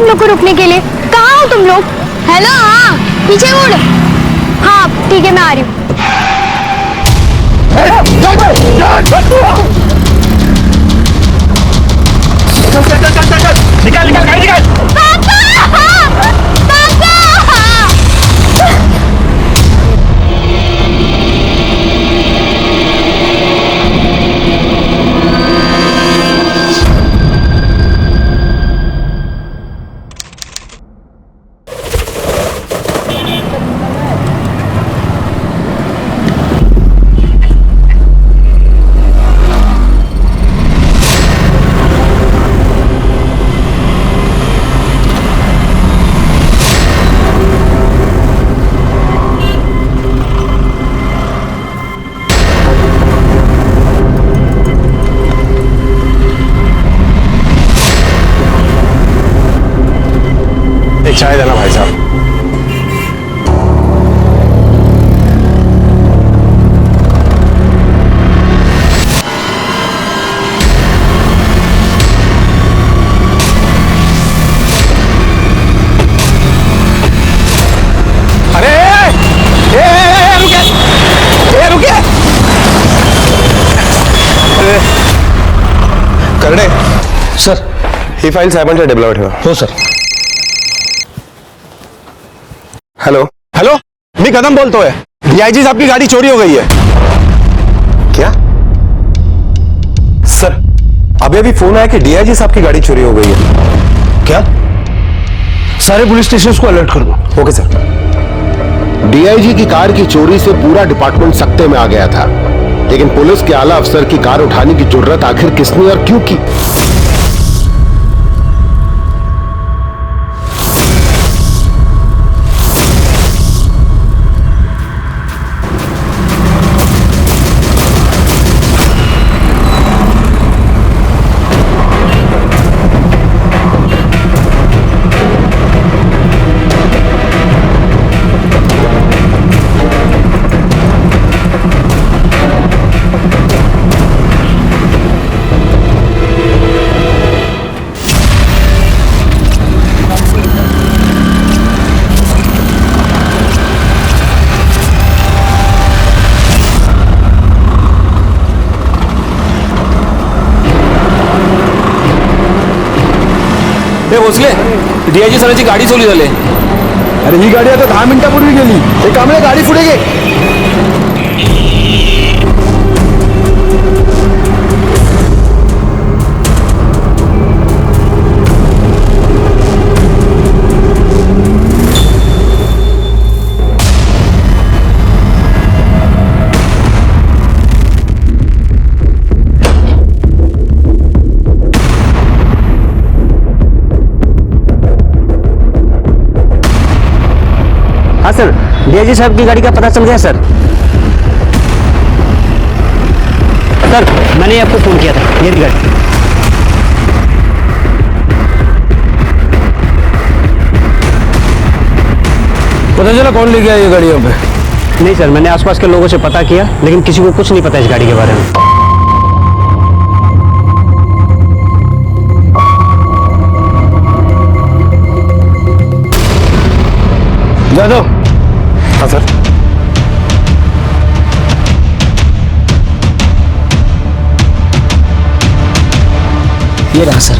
तुम लोग को रुकने के लिए। कहाँ हो तुम लोग? हेलो, हाँ पीछे मुड़। हाँ ठीक है, मैं आ रही हूँ। निकाल निकाल गाड़ी निकाल। चाय देना भाई साहब। अरे रुकिए करणे सर, ही फाईल साहेबांच्या टेबलावर ठेवा. हो सर. हेलो हेलो, मैं कदम बोलतोय. डीआईजी साहब की गाड़ी चोरी हो गई है. क्या सर? अभी अभी फोन आया कि डीआईजी साहब की गाड़ी चोरी हो गई है. क्या? सारे पुलिस स्टेशन को अलर्ट कर दो. Okay sir. डीआईजी की कार की चोरी से पूरा डिपार्टमेंट सकते में आ गया था, लेकिन पुलिस के आला अफसर की कार उठाने की जुर्रत आखिर किसने और क्यों की? भोसले, डीआयजी सरांची गाडी चोरी झाली. अरे ही गाडी आता 10 मिनिटापूर्वी गेली. हे कांबळे गाडी पुढे घे. हाँ सर, डीआईजी साहब की गाड़ी का पता चल गया सर. सर, मैंने आपको फोन किया था. ये गाड़ी. पता चला कौन लेके आया ये गाड़ी यहाँ पे? नहीं सर, मैंने आसपास के लोगों से पता किया, लेकिन किसी को कुछ नहीं पता इस गाड़ी के बारे में. जादव. हाँ सर. ये रहा सर.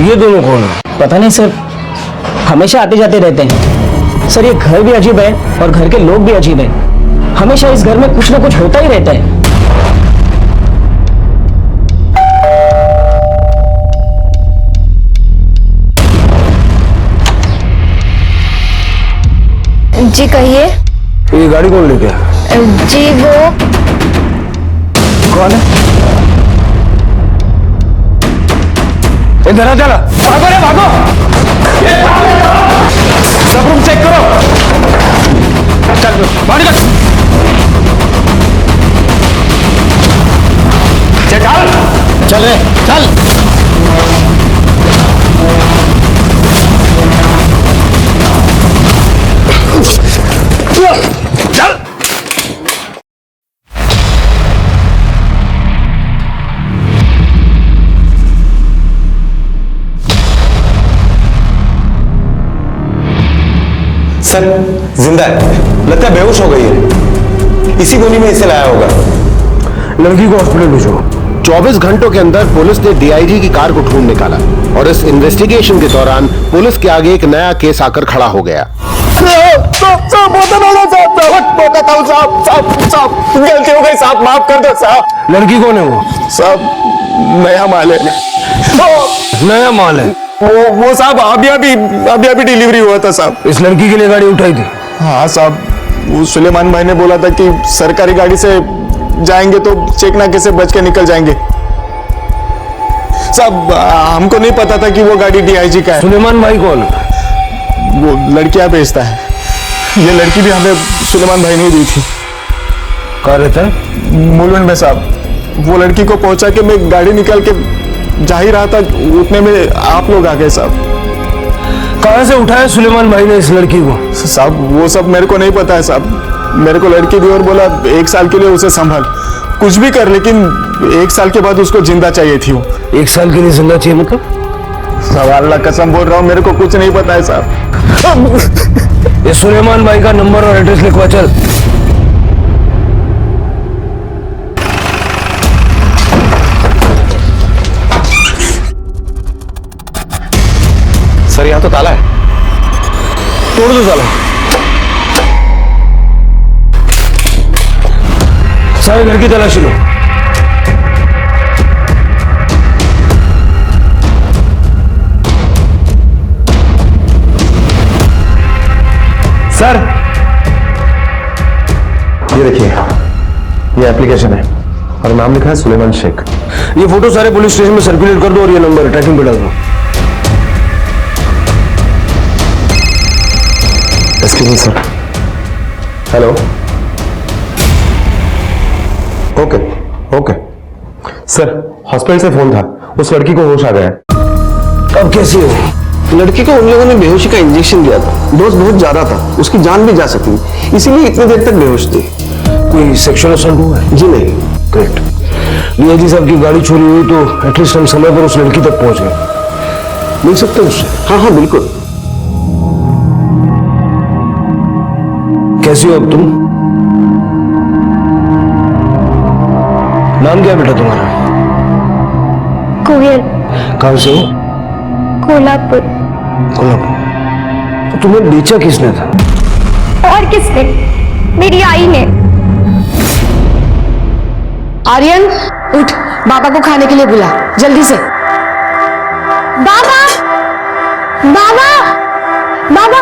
ये दोनों कौन है? पता नहीं सर, हमेशा आते जाते रहते हैं. सर, ये घर भी अजीब है और घर के लोग भी अजीब हैं. हमेशा इस घर में कुछ ना कुछ होता ही रहता है. जी कहिए. ये गाड़ी कौन लेके आया? जी वो कौन है? इधर आ, चला. भागो रे भागो. सब रूम चेक करो. चल बाहर निकल. चल रे चल. चल। सर जिंदा है, लगता है बेहोश हो गई है, इसी गोली में इसे लाया होगा। लड़की को हॉस्पिटल भेजो। 24 घंटों के अंदर पुलिस ने डीआईजी की कार को ढूंढ निकाला और इस इन्वेस्टिगेशन के दौरान पुलिस के आगे एक नया केस आकर खड़ा हो गया। गलती हो गई साहब, माफ कर दो साहब। लड़की कौन है वो? साहब नया माल है। नया माल है। वो साहब अभी डिलीवरी हुआ था साहब। इस लड़की के लिए गाड़ी उठाई थी? हाँ साहब, वो सुलेमान भाई ने बोला था कि सरकारी गाड़ी से जाएंगे तो चेक नाके से बच के निकल जाएंगे। साहब हमको नहीं पता था कि वो गाड़ी डीआईजी का है। सुलेमान भाई कौन? वो लड़कियां बेचता है। ये लड़की भी हमें सुलेमान भाई ने दी थी। कहाँ रहता है? मुलुंड में साहब। वो लड़की को पहुंचा के मैं गाड़ी निकाल के जा ही रहा था, उतने में आप लोग आ गए साहब। कहाँ से उठाया सुलेमान भाई ने इस लड़की को? साहब वो सब मेरे को नहीं पता है साहब। मेरे को लड़की दी और बोला 1 साल के लिए उसे संभाल, कुछ भी कर, लेकिन 1 साल के बाद उसको जिंदा चाहिए थी। वो 1 साल के लिए जिंदा चाहिए मतलब? साहब अल्लाह कसम बोल रहा हूँ, मेरे को कुछ नहीं पता है साहब। ये सुलेमान भाई का नंबर और एड्रेस लिखवा चल। सर यहाँ तो ताला है। तोड़ दो ताला। सारे घर की तलाशी लो। सर ये देखिए, ये एप्लीकेशन है और नाम लिखा है सुलेमान शेख। ये फोटो सारे पुलिस स्टेशन में सर्कुलेट कर दो और ये नंबर ट्रैकिंग पे डाल दो। Excuse me sir. Hello. Okay okay sir, hospital से फोन था, उस लड़की को होश आ गया है। अब कैसी हो? लड़की को उन लोगों ने बेहोशी का इंजेक्शन दिया था, डोज बहुत ज्यादा था, उसकी जान भी जा सकती, इसीलिए इतनी देर तक बेहोश थी। कोई सेक्सुअल असल्ट हुआ है? जी नहीं। ग्रेट। डीआईजी साहब की गाड़ी चोरी हुई तो एटलीस्ट हम समय पर उस लड़की तक पहुंच गए। मिल सकते हैं उससे? हाँ हाँ बिल्कुल। कैसी हो अब तुम? नाम क्या है बेटा तुम्हारा? कोयल। कहां से हो? कोल्हापुर। कोल्हापुर। तो तुम्हें बेचा किसने था? और किसने? मेरी आई ने। आर्यन उठ, बाबा को खाने के लिए बुला जल्दी से। बाबा बाबा बाबा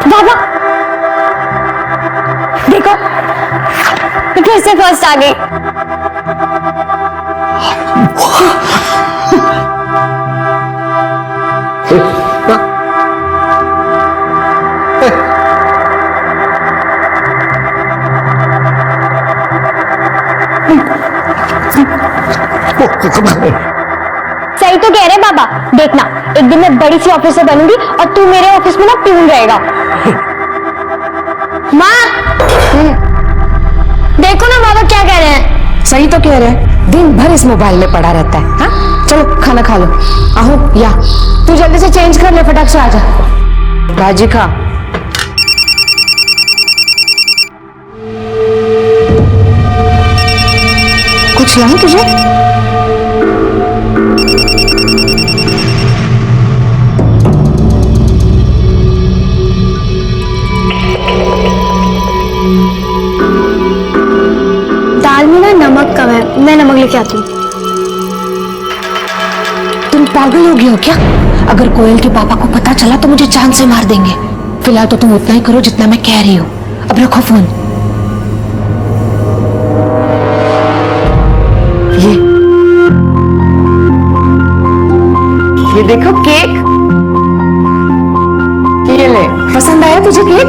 बाबा, देखो मैं फिर से फर्स्ट आ गई। सही तो कह रहे बाबा, देखना एक दिन मैं बड़ी सी ऑफिसर बनूंगी और तू मेरे ऑफिस में ना प्यून रहेगा। माँ देखो ना बाबा क्या कह रहे हैं। सही तो कह रहे हैं, दिन भर इस मोबाइल में पड़ा रहता है। हाँ चलो खाना खा लो। आहो या तू जल्दी से चेंज कर ले, फटाक से आ जा। भाजी खा। कुछ लाऊं तुझे? दाल में ना नमक कम है, मैं नमक लेके आती हूँ। तुम पागल हो गई हो क्या? अगर कोयल के पापा को पता चला तो मुझे जान से मार देंगे। फिलहाल तो तुम उतना ही करो जितना मैं कह रही हूँ। अब रखो फोन। ये देखो केक। ये ले, पसंद आया तुझे केक?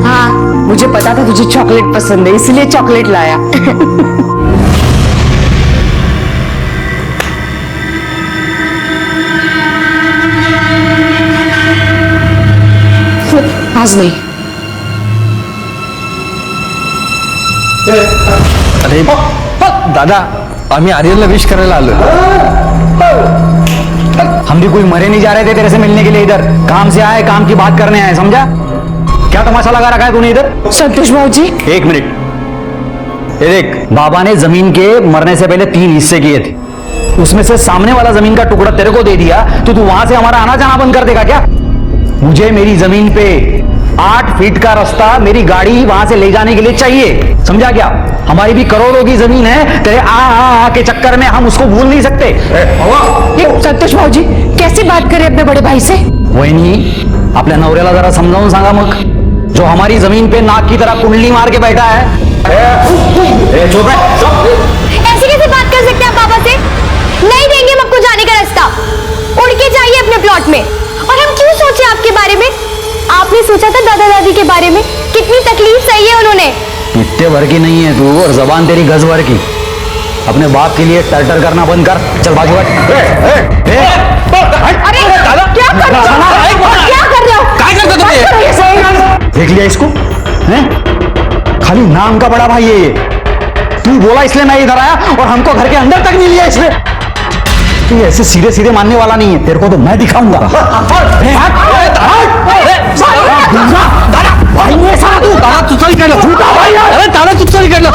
हाँ मुझे पता था तुझे चॉकलेट पसंद है, इसलिए चॉकलेट लाया। आज नहीं। अरे दादा आम्ही आर्यनला विश करायला आलो. हम भी कोई मरे नहीं जा रहे थे तेरे से मिलने के लिए इधर. काम से आए, काम की बात करने आए, समझा? क्या तमाशा लगा रखा है तूने इधर? संतोष भाऊ जी, एक मिनट. ये देख, बाबा ने जमीन के मरने से पहले 3 हिस्से किए थे. उसमें से सामने वाला जमीन का टुकड़ा तेरे को दे दिया तो तू वहां से हमारा आना जाना बंद कर देगा क्या? मुझे मेरी जमीन पे 8 फीट का रास्ता मेरी गाड़ी वहां से ले जाने के लिए चाहिए, समझा क्या? हमारी भी करोड़ों की जमीन है, तेरे आ के चक्कर में हम उसको भूल नहीं सकते. ये संतोष भाऊ जी कैसी बात करे अपने बड़े भाई से? वहिनी, आपल्या नवऱ्याला जरा समजावून सांगा मग, जो हमारी जमीन पे नाक की तरह कुंडली मार के बैठा है. चुप है, ऐसे कैसे बात कर सकते हैं आप पापा से? नहीं देंगे हम आपको जाने का रास्ता. उड़ के जाइए अपने प्लॉट में. और हम क्यों सोचे आपके बारे में? आपने सोचा था दादा दादी के बारे में? कितनी तकलीफ सही है उन्होंने. इतने भर की नहीं है तू, और जबान तेरी गज भर की. अपने बाप के लिए टर्टर करना बंद कर. चल बाजू हट. अरे क्या कर रहे हो? क्या कर रहे हो? काय करता तुम्ही? देख लिया इसको हैं? खाली नाम का बड़ा भाई है ये. तू बोला इसलिए मैं इधर आया और हमको घर के अंदर तक नहीं लिया इसने. तू ऐसे सीधे सीधे मानने वाला नहीं है. तेरे को तो मैं दिखाऊंगा. भाई ये साला तू दादा तू चल इकडनं. अरे दादा तू चल इकडनं.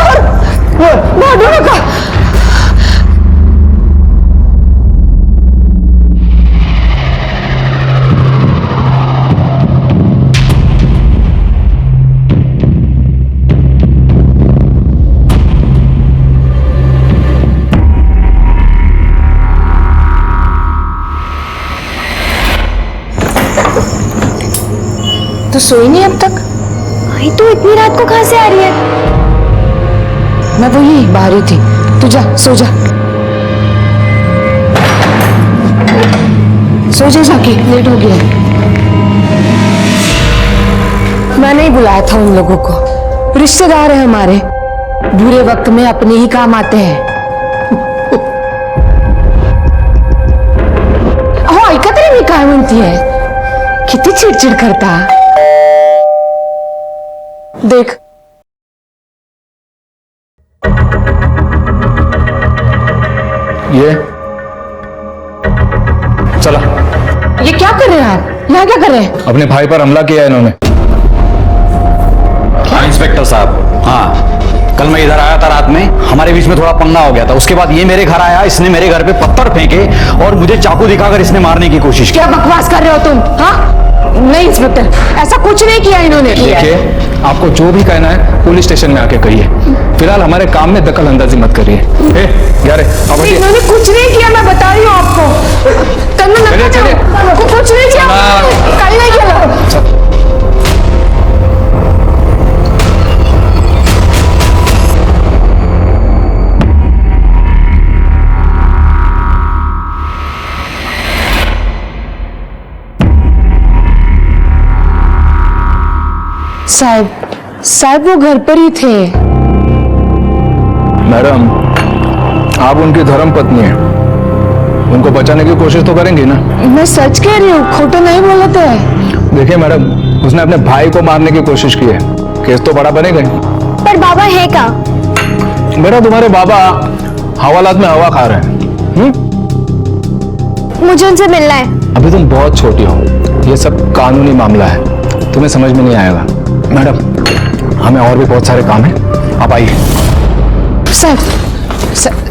तो सोई नहीं अब तक? आई तो इतनी रात को कहां से आ रही है? मैं वही बाहर ही थी. तू जा, सो जा. सो जा जाके, लेट हो गया. मैंने ही बुलाया था उन लोगों को. रिश्तेदार है हमारे, बुरे वक्त में अपने ही काम आते हैं. अहो ऐका तरी मी काय म्हणतीये. किती चिडचिड करता. देख ये चला. ये क्या कर रहे हैं आप? यहाँ क्या कर रहे हैं? अपने भाई पर हमला किया इन्होंने. हाँ इंस्पेक्टर साहब, हाँ कल मैं इधर आया था रात में, हमारे बीच में थोड़ा पंगा हो गया था. उसके बाद ये मेरे घर आया, इसने मेरे घर पे पत्थर फेंके और मुझे चाकू दिखाकर इसने मारने की कोशिश की. क्या बकवास कर रहे हो तुम? हाँ नहीं इंस्पेक्टर, ऐसा कुछ नहीं किया इन्होंने. देखिए, आपको जो भी कहना है पुलिस स्टेशन में आके कहिए. फिलहाल हमारे काम में दखल अंदाजी मत करिए. इन्होंने कुछ नहीं किया, मैं बता रही हूँ आपको. चलिए. कुछ नहीं किया, कहीं नहीं किया. साहब वो घर पर ही थे. मैडम, आप उनकी धर्म पत्नी हैं, उनको बचाने की कोशिश तो करेंगी ना? मैं सच कह रही हूँ, खोटा नहीं बोला था. देखिए मैडम, उसने अपने भाई को मारने की कोशिश की है. केस तो बड़ा बनेगा. पर बाबा है का? बेटा, तुम्हारे बाबा हवालात में हवा खा रहे हैं. मुझे उनसे मिलना है. अभी तुम बहुत छोटी हो, ये सब कानूनी मामला है, तुम्हें समझ में नहीं आएगा. मैडम, हमें और भी बहुत सारे काम हैं, आप आइए.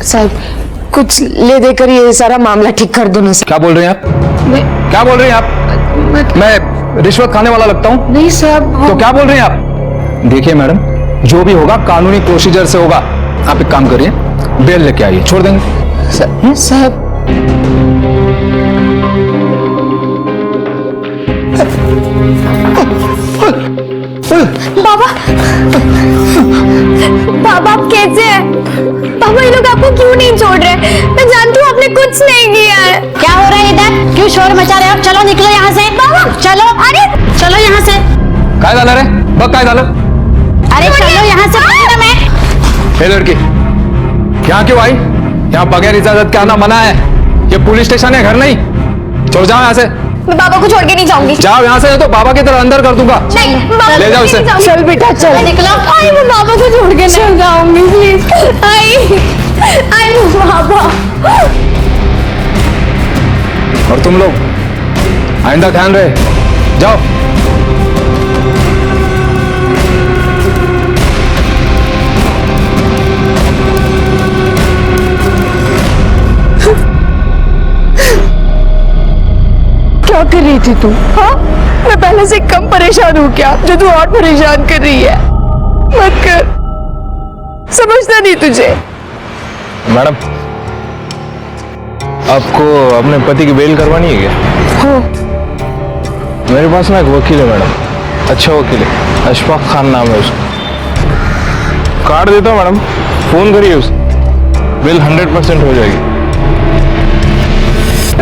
साहब कुछ ले देकर ये सारा मामला ठीक कर दो ना. क्या बोल रहे हैं आप? क्या बोल रहे हैं आप? मैं रिश्वत खाने वाला लगता हूँ? नहीं साहब. तो क्या बोल रहे हैं आप? देखिए मैडम, जो भी होगा कानूनी प्रोसीजर से होगा. आप एक काम करिए, बेल लेके आइए, छोड़ देंगे. साहब बाबा, बाबा आप कैसे हैं? बाबा ये लोग आपको क्यों नहीं छोड़ रहे? मैं जानती हूँ आपने कुछ नहीं किया है. क्या हो रहा है इधर? क्यों शोर मचा रहे हो? चलो निकलो यहाँ से. बाबा चलो. अरे चलो यहाँ से. काय झालं रे? बघ काय झालं? अरे चलो यहाँ से. मैं हे लड़की, यहाँ क्यों आई? यहाँ बगैर इजाजत के आना मना है. ये पुलिस स्टेशन है, घर नहीं. छोड़ जाओ यहाँ से. मैं बाबा को छोड़ के नहीं जाऊंगी। जाओ यहाँ से, नहीं तो बाबा की तरह अंदर कर दूंगा। नहीं, बाबा ले को जाओ नहीं इसे। जाऊंगी। चल बेटा चल। निकलो। आई मैं बाबा को छोड़ के नहीं जाऊंगी प्लीज। आई बाबा। और तुम लोग आइंदा ध्यान रहे, जाओ। क्या कर रही थी तू? हाँ, मैं पहले से कम परेशान हूँ क्या जो तू और परेशान कर रही है? मत कर, समझता नहीं तुझे। मैडम, आपको अपने पति की बेल करवानी है क्या? हो, मेरे पास ना एक वकील है मैडम, अच्छा वकील है, अशफाक खान नाम है उसका। कार्ड देता हूँ मैडम, फोन करिए उसे, बिल 100% हो जाएगी।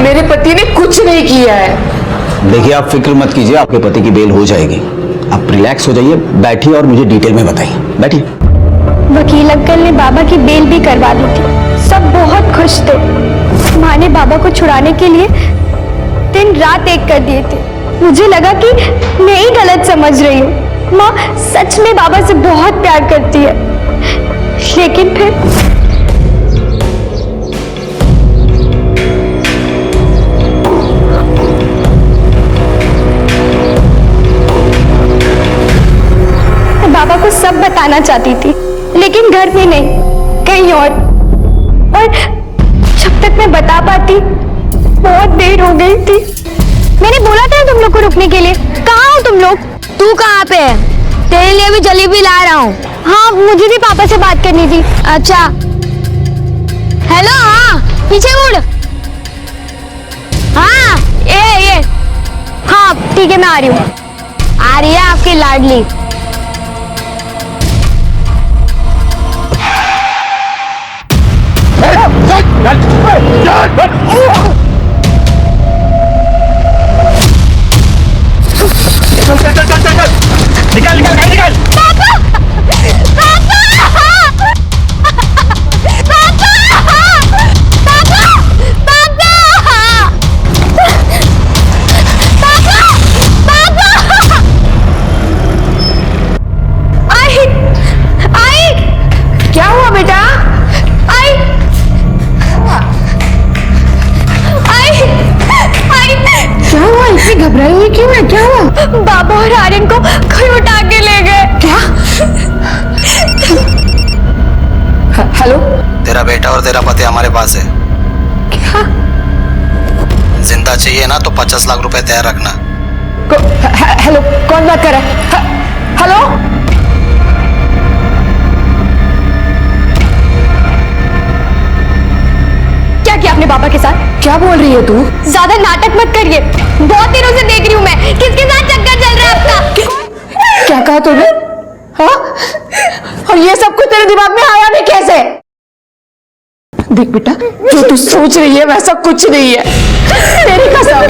मेरे पति ने कुछ नहीं किया है। देखिए, आप फिक्र मत कीजिए, आपके पति की बेल हो जाएगी। आप रिलैक्स हो जाइए, बैठिए और मुझे डिटेल में बताइए। बैठिए। वकील अंकल ने बाबा की बेल भी करवा दी थी। सब बहुत खुश थे। माँ ने बाबा को छुड़ाने के लिए दिन रात एक कर दिए थे। मुझे लगा कि मैं ही गलत समझ रही हूँ। माँ सच में बाबा से बहुत प्यार करती है, लेकिन फिर बाबा को सब बताना चाहती थी, लेकिन घर में नहीं, कहीं और जब तक मैं बता पाती बहुत देर हो गई थी। मैंने बोला था तुम लोग को रुकने के लिए। कहाँ हो तुम लोग? तू कहाँ पे है? तेरे लिए भी जलेबी ला रहा हूँ। हाँ, मुझे भी पापा से बात करनी थी। अच्छा, हेलो। हाँ, पीछे मुड़। हाँ, ये हाँ ठीक है, मैं आ रही हूँ। आ रही है आपकी लाडली। क्या हुआ बेटा? क्या हुआ? इतनी घबराई हुई क्यों है? क्या हुआ? बाबा और आर्यन को कोई उठा के ले गए। क्या? हेलो? तेरा बेटा और तेरा पति हमारे पास है। क्या? जिंदा चाहिए ना तो 50 लाख रुपए तैयार रखना। हेलो, कौन बात कर रहा है? हेलो? क्या किया आपने बाबा के साथ? क्या बोल रही है तू? ज्यादा नाटक मत करिए। बहुत दिनों से देख रही हूँ मैं, किसके साथ चक्कर चल रहा है आपका? क्या कहा तूने? हाँ? और ये सब कुछ तेरे दिमाग में आया भी कैसे? देख बेटा, जो तू सोच रही है वैसा कुछ नहीं है। तेरी कसम,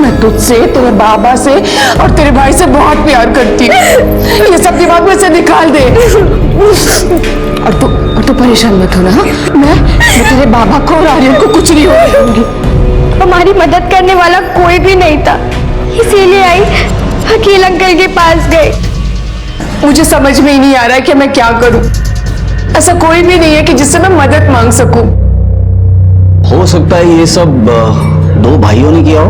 मैं तुझसे, तेरे बाबा से और तेरे भाई से बहुत प्यार करती हूँ। ये सब दिमाग में से निकाल दे। और तू परेशान मत होना। हाँ? मैं तेरे बाबा को और आर्यन को कुछ नहीं होने दूंगी। हमारी मदद करने वाला कोई भी नहीं था, इसीलिए आई वकील अंकल के पास गई। मुझे समझ में ही नहीं आ रहा है कि मैं क्या करूं। ऐसा कोई भी नहीं है कि जिससे मैं मदद मांग सकूं। हो सकता है ये सब दो भाइयों ने किया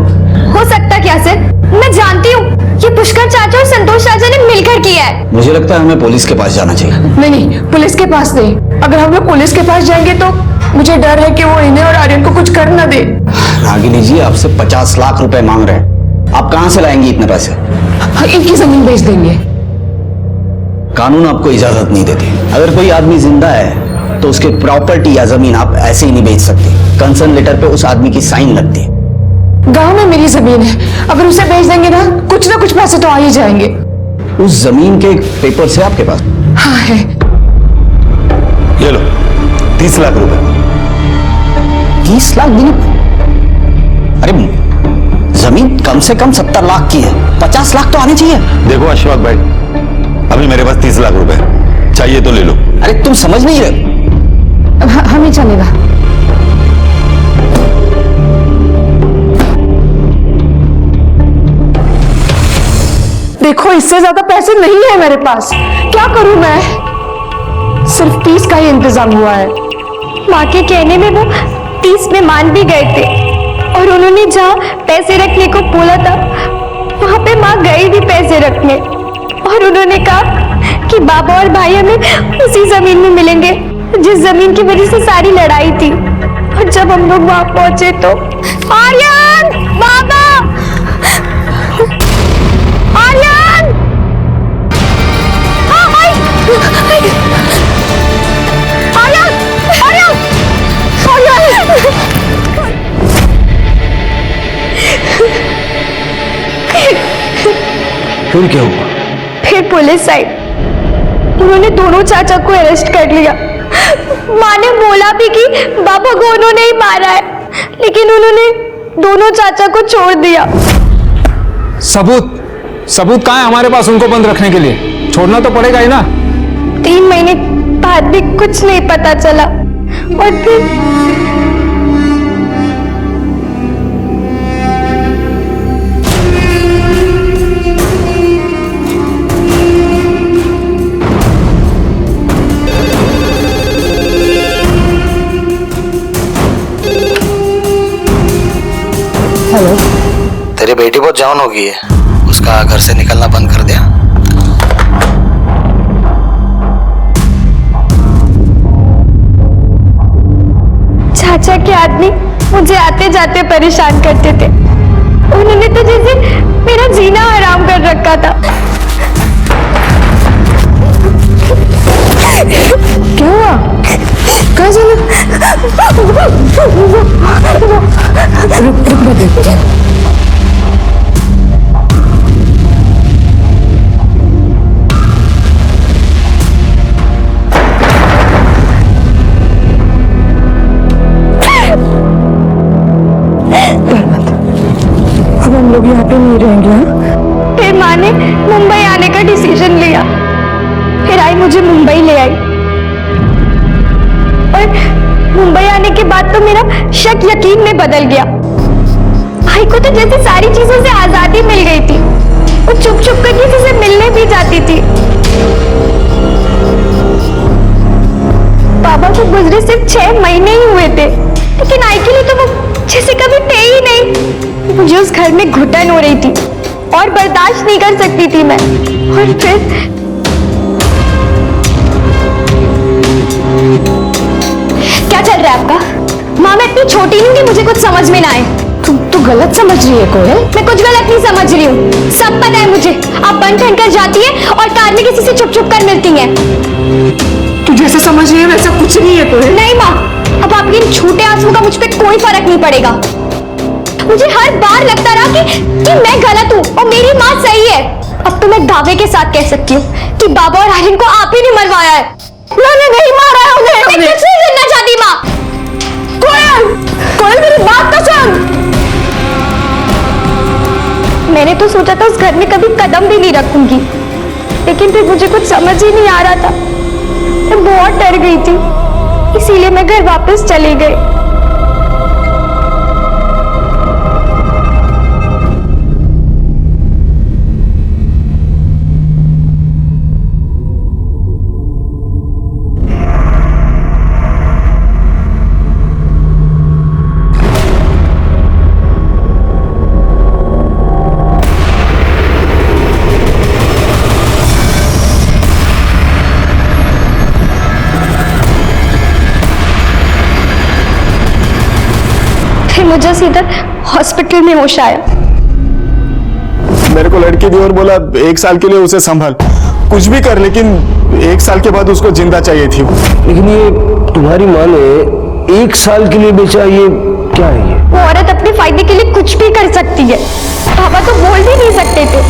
हो सकता क्या सर? मैं जानती हूँ, ये पुष्कर चाचा और संतोष चाचा ने मिलकर किया है। मुझे लगता है हमें पुलिस के पास जाना चाहिए। नहीं, पुलिस के पास नहीं। अगर हम लोग पुलिस के पास जाएंगे तो मुझे डर है कि वो इन्हें और आर्यन को कुछ कर न दे। रागिनी जी, आपसे 50 लाख रुपए मांग रहे हैं, आप कहां से लाएंगी इतने पैसे? इनकी जमीन बेच देंगे। कानून आपको इजाजत नहीं देती। अगर कोई आदमी जिंदा है तो उसके प्रॉपर्टी या जमीन आप ऐसे ही नहीं बेच सकते। कंसर्न लेटर पे उस आदमी की साइन लगती है। गांव में मेरी जमीन है, अगर उसे बेच देंगे ना कुछ पैसे तो आ ही जाएंगे। उस जमीन के पेपर से आपके पास? हाँ है। ये लो 30 लाख रुपए। 30 लाख देने? अरे जमीन कम से कम 70 लाख की है, 50 लाख तो आने चाहिए। देखो अशफाक भाई, अभी मेरे पास 30 लाख रुपए चाहिए तो ले लो। अरे तुम समझ नहीं रहे। हमें चलेगा। इससे ज्यादा पैसे नहीं है मेरे पास। क्या करूं मैं? सिर्फ 30 का ही इंतजाम हुआ है। माँ के कहने में वो 30 में मान भी गए थे और उन्होंने जहाँ पैसे रखने को बोला था वहां पे माँ गई भी पैसे रखने और उन्होंने कहा कि बाबा और भाई हमें उसी जमीन में मिलेंगे जिस जमीन की वजह से सारी लड़ाई थी। और जब हम लोग वहां पहुंचे तो आर्यन, बाबा, आर्यन, आर्यन, आर्यन, फिर क्या हुआ? फिर पुलिस आई, उन्होंने दोनों चाचा को अरेस्ट कर लिया। माँ ने बोला भी कि बाबा को उन्होंने ही मारा है, लेकिन उन्होंने दोनों चाचा को छोड़ दिया। सबूत कहाँ है हमारे पास उनको बंद रखने के लिए? छोड़ना तो पड़ेगा ही ना। 3 महीने बाद भी कुछ नहीं पता चला और फिर तेरी बेटी बहुत जवान हो गई है, उसका घर से निकलना बंद कर दिया। चाचा के आदमी मुझे आते जाते परेशान करते थे। उन्होंने तो जैसे मेरा जीना हराम कर रखा था। क्या हुआ? कहाँ चला? रुक मैं देखती हूँ। अब हम लोग यहाँ पे नहीं रहेंगे। हाँ? फिर माँ ने मुंबई आने का डिसीजन लिया। फिर आई मुझे मुंबई ले आई और मुंबई आने के बाद तो मेरा शक यकीन में बदल गया। भाई को तो जैसे सारी चीजों से आजादी मिल गई थी। वो चुप चुप कर किसी से मिलने भी जाती थी। बाबा को गुजरे सिर्फ 6 महीने ही हुए थे, लेकिन आई के लिए तो वो जैसे कभी थे ही नहीं। मुझे उस घर में घुटन हो रही थी और बर्दाश्त नहीं कर सकती थी मैं। और फिर क्या चल रहा है आपका? माँ, मैं इतनी छोटी नहीं कि मुझे कुछ समझ में ना आए। तू गलत समझ रही है कोयल। मैं कुछ गलत नहीं समझ रही हूँ, सब पता है मुझे। आप बन ठन कर जाती है और कार में किसी से छुप छुप कर मिलती हैं। तू जैसा समझ रही है वैसा कुछ नहीं है कोयल। नहीं माँ, अब आपके इन छोटे आंसुओं का मुझ पे कोई फर्क नहीं पड़ेगा। मुझे हर बार लगता रहा कि मैं गलत हूँ और मेरी माँ सही है। अब तो मैं दावे के साथ कह सकती हूँ कि बाबा और आर्यन को आप ही ने मरवाया है। मैंने नहीं मारा है उन्हें। मैं कुछ नहीं सुनना चाहती माँ। कोयल मेरी बात तो सुन। मैंने तो सोचा था उस घर में कभी कदम भी नहीं रखूंगी, लेकिन फिर मुझे कुछ समझ ही नहीं आ रहा था। मैं बहुत डर गई थी, इसीलिए मैं घर वापस चली गई। मुझे सीधा हॉस्पिटल में होश आया। मेरे को लड़की दी और बोला 1 साल के लिए उसे संभाल, कुछ भी कर, लेकिन 1 साल के बाद उसको जिंदा चाहिए थी। लेकिन ये तुम्हारी माँ ने 1 साल के लिए बेचा, ये क्या है? ये वो औरत अपने फायदे के लिए कुछ भी कर सकती है। पापा तो बोल भी नहीं सकते थे,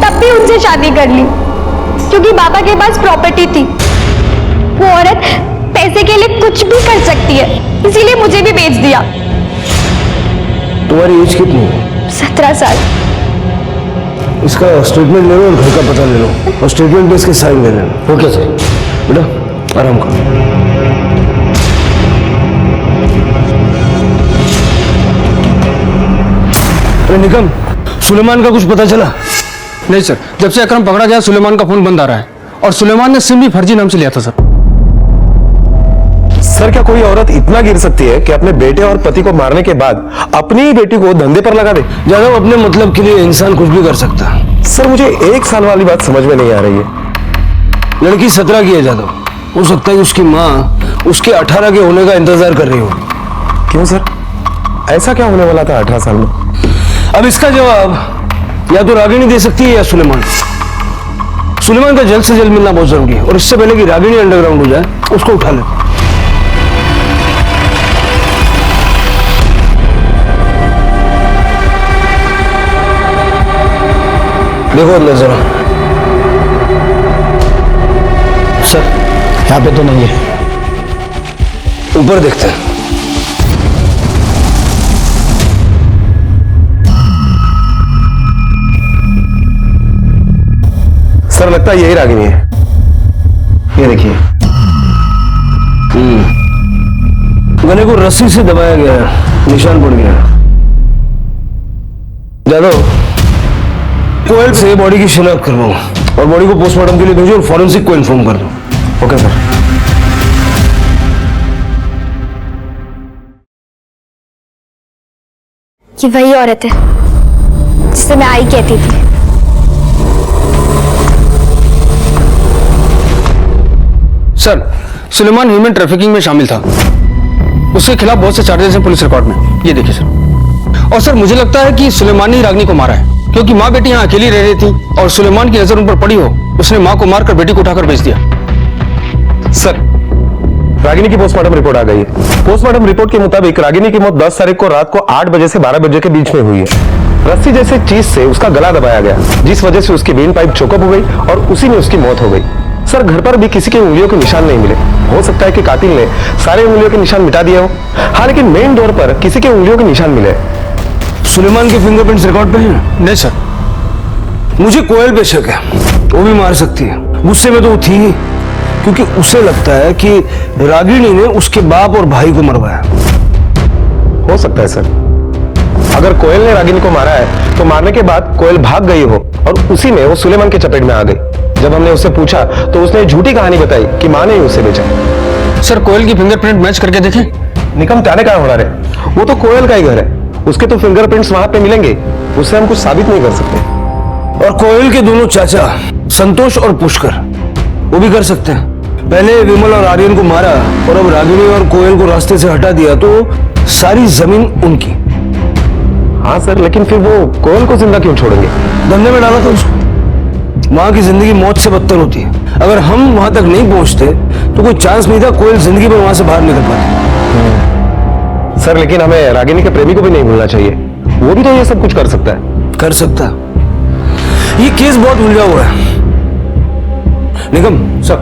तब भी उनसे शादी कर ली क्योंकि बाबा के पास प्रॉपर्टी थी। वो औरत पैसे के लिए कुछ भी कर सकती है, इसीलिए मुझे भी बेच दिया। तुम्हारी एज कितनी है? 17 साल। इसका स्टेटमेंट ले लो और घर का पता ले लो और स्टेटमेंट पे इसके साइन ले लेना। Okay sir. बेटा आराम करो। अरे निकम, सुलेमान का कुछ पता चला? नहीं सर, जब से अकरम पकड़ा गया सुलेमान का फोन बंद आ रहा है और सुलेमान ने सिम भी फर्जी नाम से लिया था सर। सर क्या कोई औरत इतना गिर सकती है कि अपने बेटे और पति को मारने के बाद अपनी ही बेटी को धंधे पर लगा दे? जादव, अपने मतलब के लिए इंसान कुछ भी कर सकता है। सर मुझे 1 साल वाली बात समझ में नहीं आ रही है। लड़की 17 की है जादव, हो सकता है कि उसकी माँ उसके 18 के होने का इंतजार कर रही हो। क्यों सर, ऐसा क्या होने वाला था 18 साल में? अब इसका जवाब या तो रागिनी दे सकती है या सुलेमान। सुलेमान का जल्द से जल्द मिलना बहुत जरूरी है और इससे पहले कि रागिनी अंडरग्राउंड हो जाए उसको उठा ले। देखो अंदर जरा। सर यहाँ पे तो नहीं है, ऊपर देखते हैं। सर लगता है यही रागिनी है, ये देखिए। गले को रस्सी से दबाया गया है, निशान पड़ गया। जादव, कोयल से बॉडी की शिनाख्त करवाओ और बॉडी को पोस्टमार्टम के लिए भेजो और फॉरेंसिक को इन्फॉर्म कर दो। Okay sir. ये वही औरत है जिसे मैं आई कहती थी। सर, सुलेमान ह्यूमन ट्रैफिकिंग में शामिल था। उसके खिलाफ बहुत से चार्जेस हैं पुलिस रिकॉर्ड में, ये देखिए सर। और सर मुझे लगता है कि सुलेमान ने रागिनी को मारा है, क्योंकि माँ बेटी यहाँ अकेली रह रही थी और सुलेमान की नजर उन पर पड़ी हो, उसने माँ को मारकर बेटी को उठाकर बेच दिया। सर रागिनी की पोस्टमार्टम रिपोर्ट आ गई है। पोस्टमार्टम रिपोर्ट के मुताबिक रागिनी की मौत 10 तारीख को रात को 8 बजे से 12 बजे के बीच में हुई है। रस्सी जैसे चीज से उसका गला दबाया गया, जिस वजह से उसकी वेन पाइप चोकअप हो गई और उसी में उसकी मौत हो गई। सर घर पर भी किसी के उंगलियों के निशान नहीं मिले। हो सकता है कि कातिल ने सारे उंगलियों के निशान मिटा दिए हो। हाँ, लेकिन मेन डोर पर किसी के उंगलियों के निशान मिले। सुलेमान के फिंगरप्रिंट्स रिकॉर्ड पे हैं? नहीं सर, मुझे कोयल पे शक है, वो भी मार सकती है। गुस्से में तो वो थी ही, क्योंकि उसे लगता है कि रागिनी ने उसके बाप और भाई को मरवाया। हो सकता है सर, अगर कोयल ने रागिनी को मारा है तो मारने के बाद कोयल भाग गई हो और उसी में वो सुलेमान के चपेट में आ गई। जब हमने उससे पूछा तो उसने झूठी कहानी बताई कि मां ने ही उसे बेचा। सर कोयल की फिंगरप्रिंट मैच करके देखें। निकम जाने का होना रहे, वो तो कोयल का ही घर है, उसके तो फिंगरप्रिंट्स वहां पे मिलेंगे, उससे हम कुछ साबित नहीं कर सकते। और कोयल के दोनों चाचा संतोष और पुष्कर वो भी कर सकते हैं। पहले विमल और आर्यन को मारा और अब रागिनी और कोयल को रास्ते से हटा दिया तो सारी जमीन उनकी। हाँ सर, लेकिन फिर वो कोयल को जिंदा क्यों छोड़ेंगे? धंधे में डाला था उसको। मां की जिंदगी मौत से बदतर होती है। अगर हम वहां तक नहीं पहुंचते तो कोई चांस नहीं था कोयल जिंदगी में वहां से बाहर निकल पाती। सर लेकिन हमें रागिनी के प्रेमी को भी नहीं भूलना चाहिए, वो भी तो ये सब कुछ कर सकता है। कर सकता है। ये केस बहुत उलझा हुआ है। निगम सर,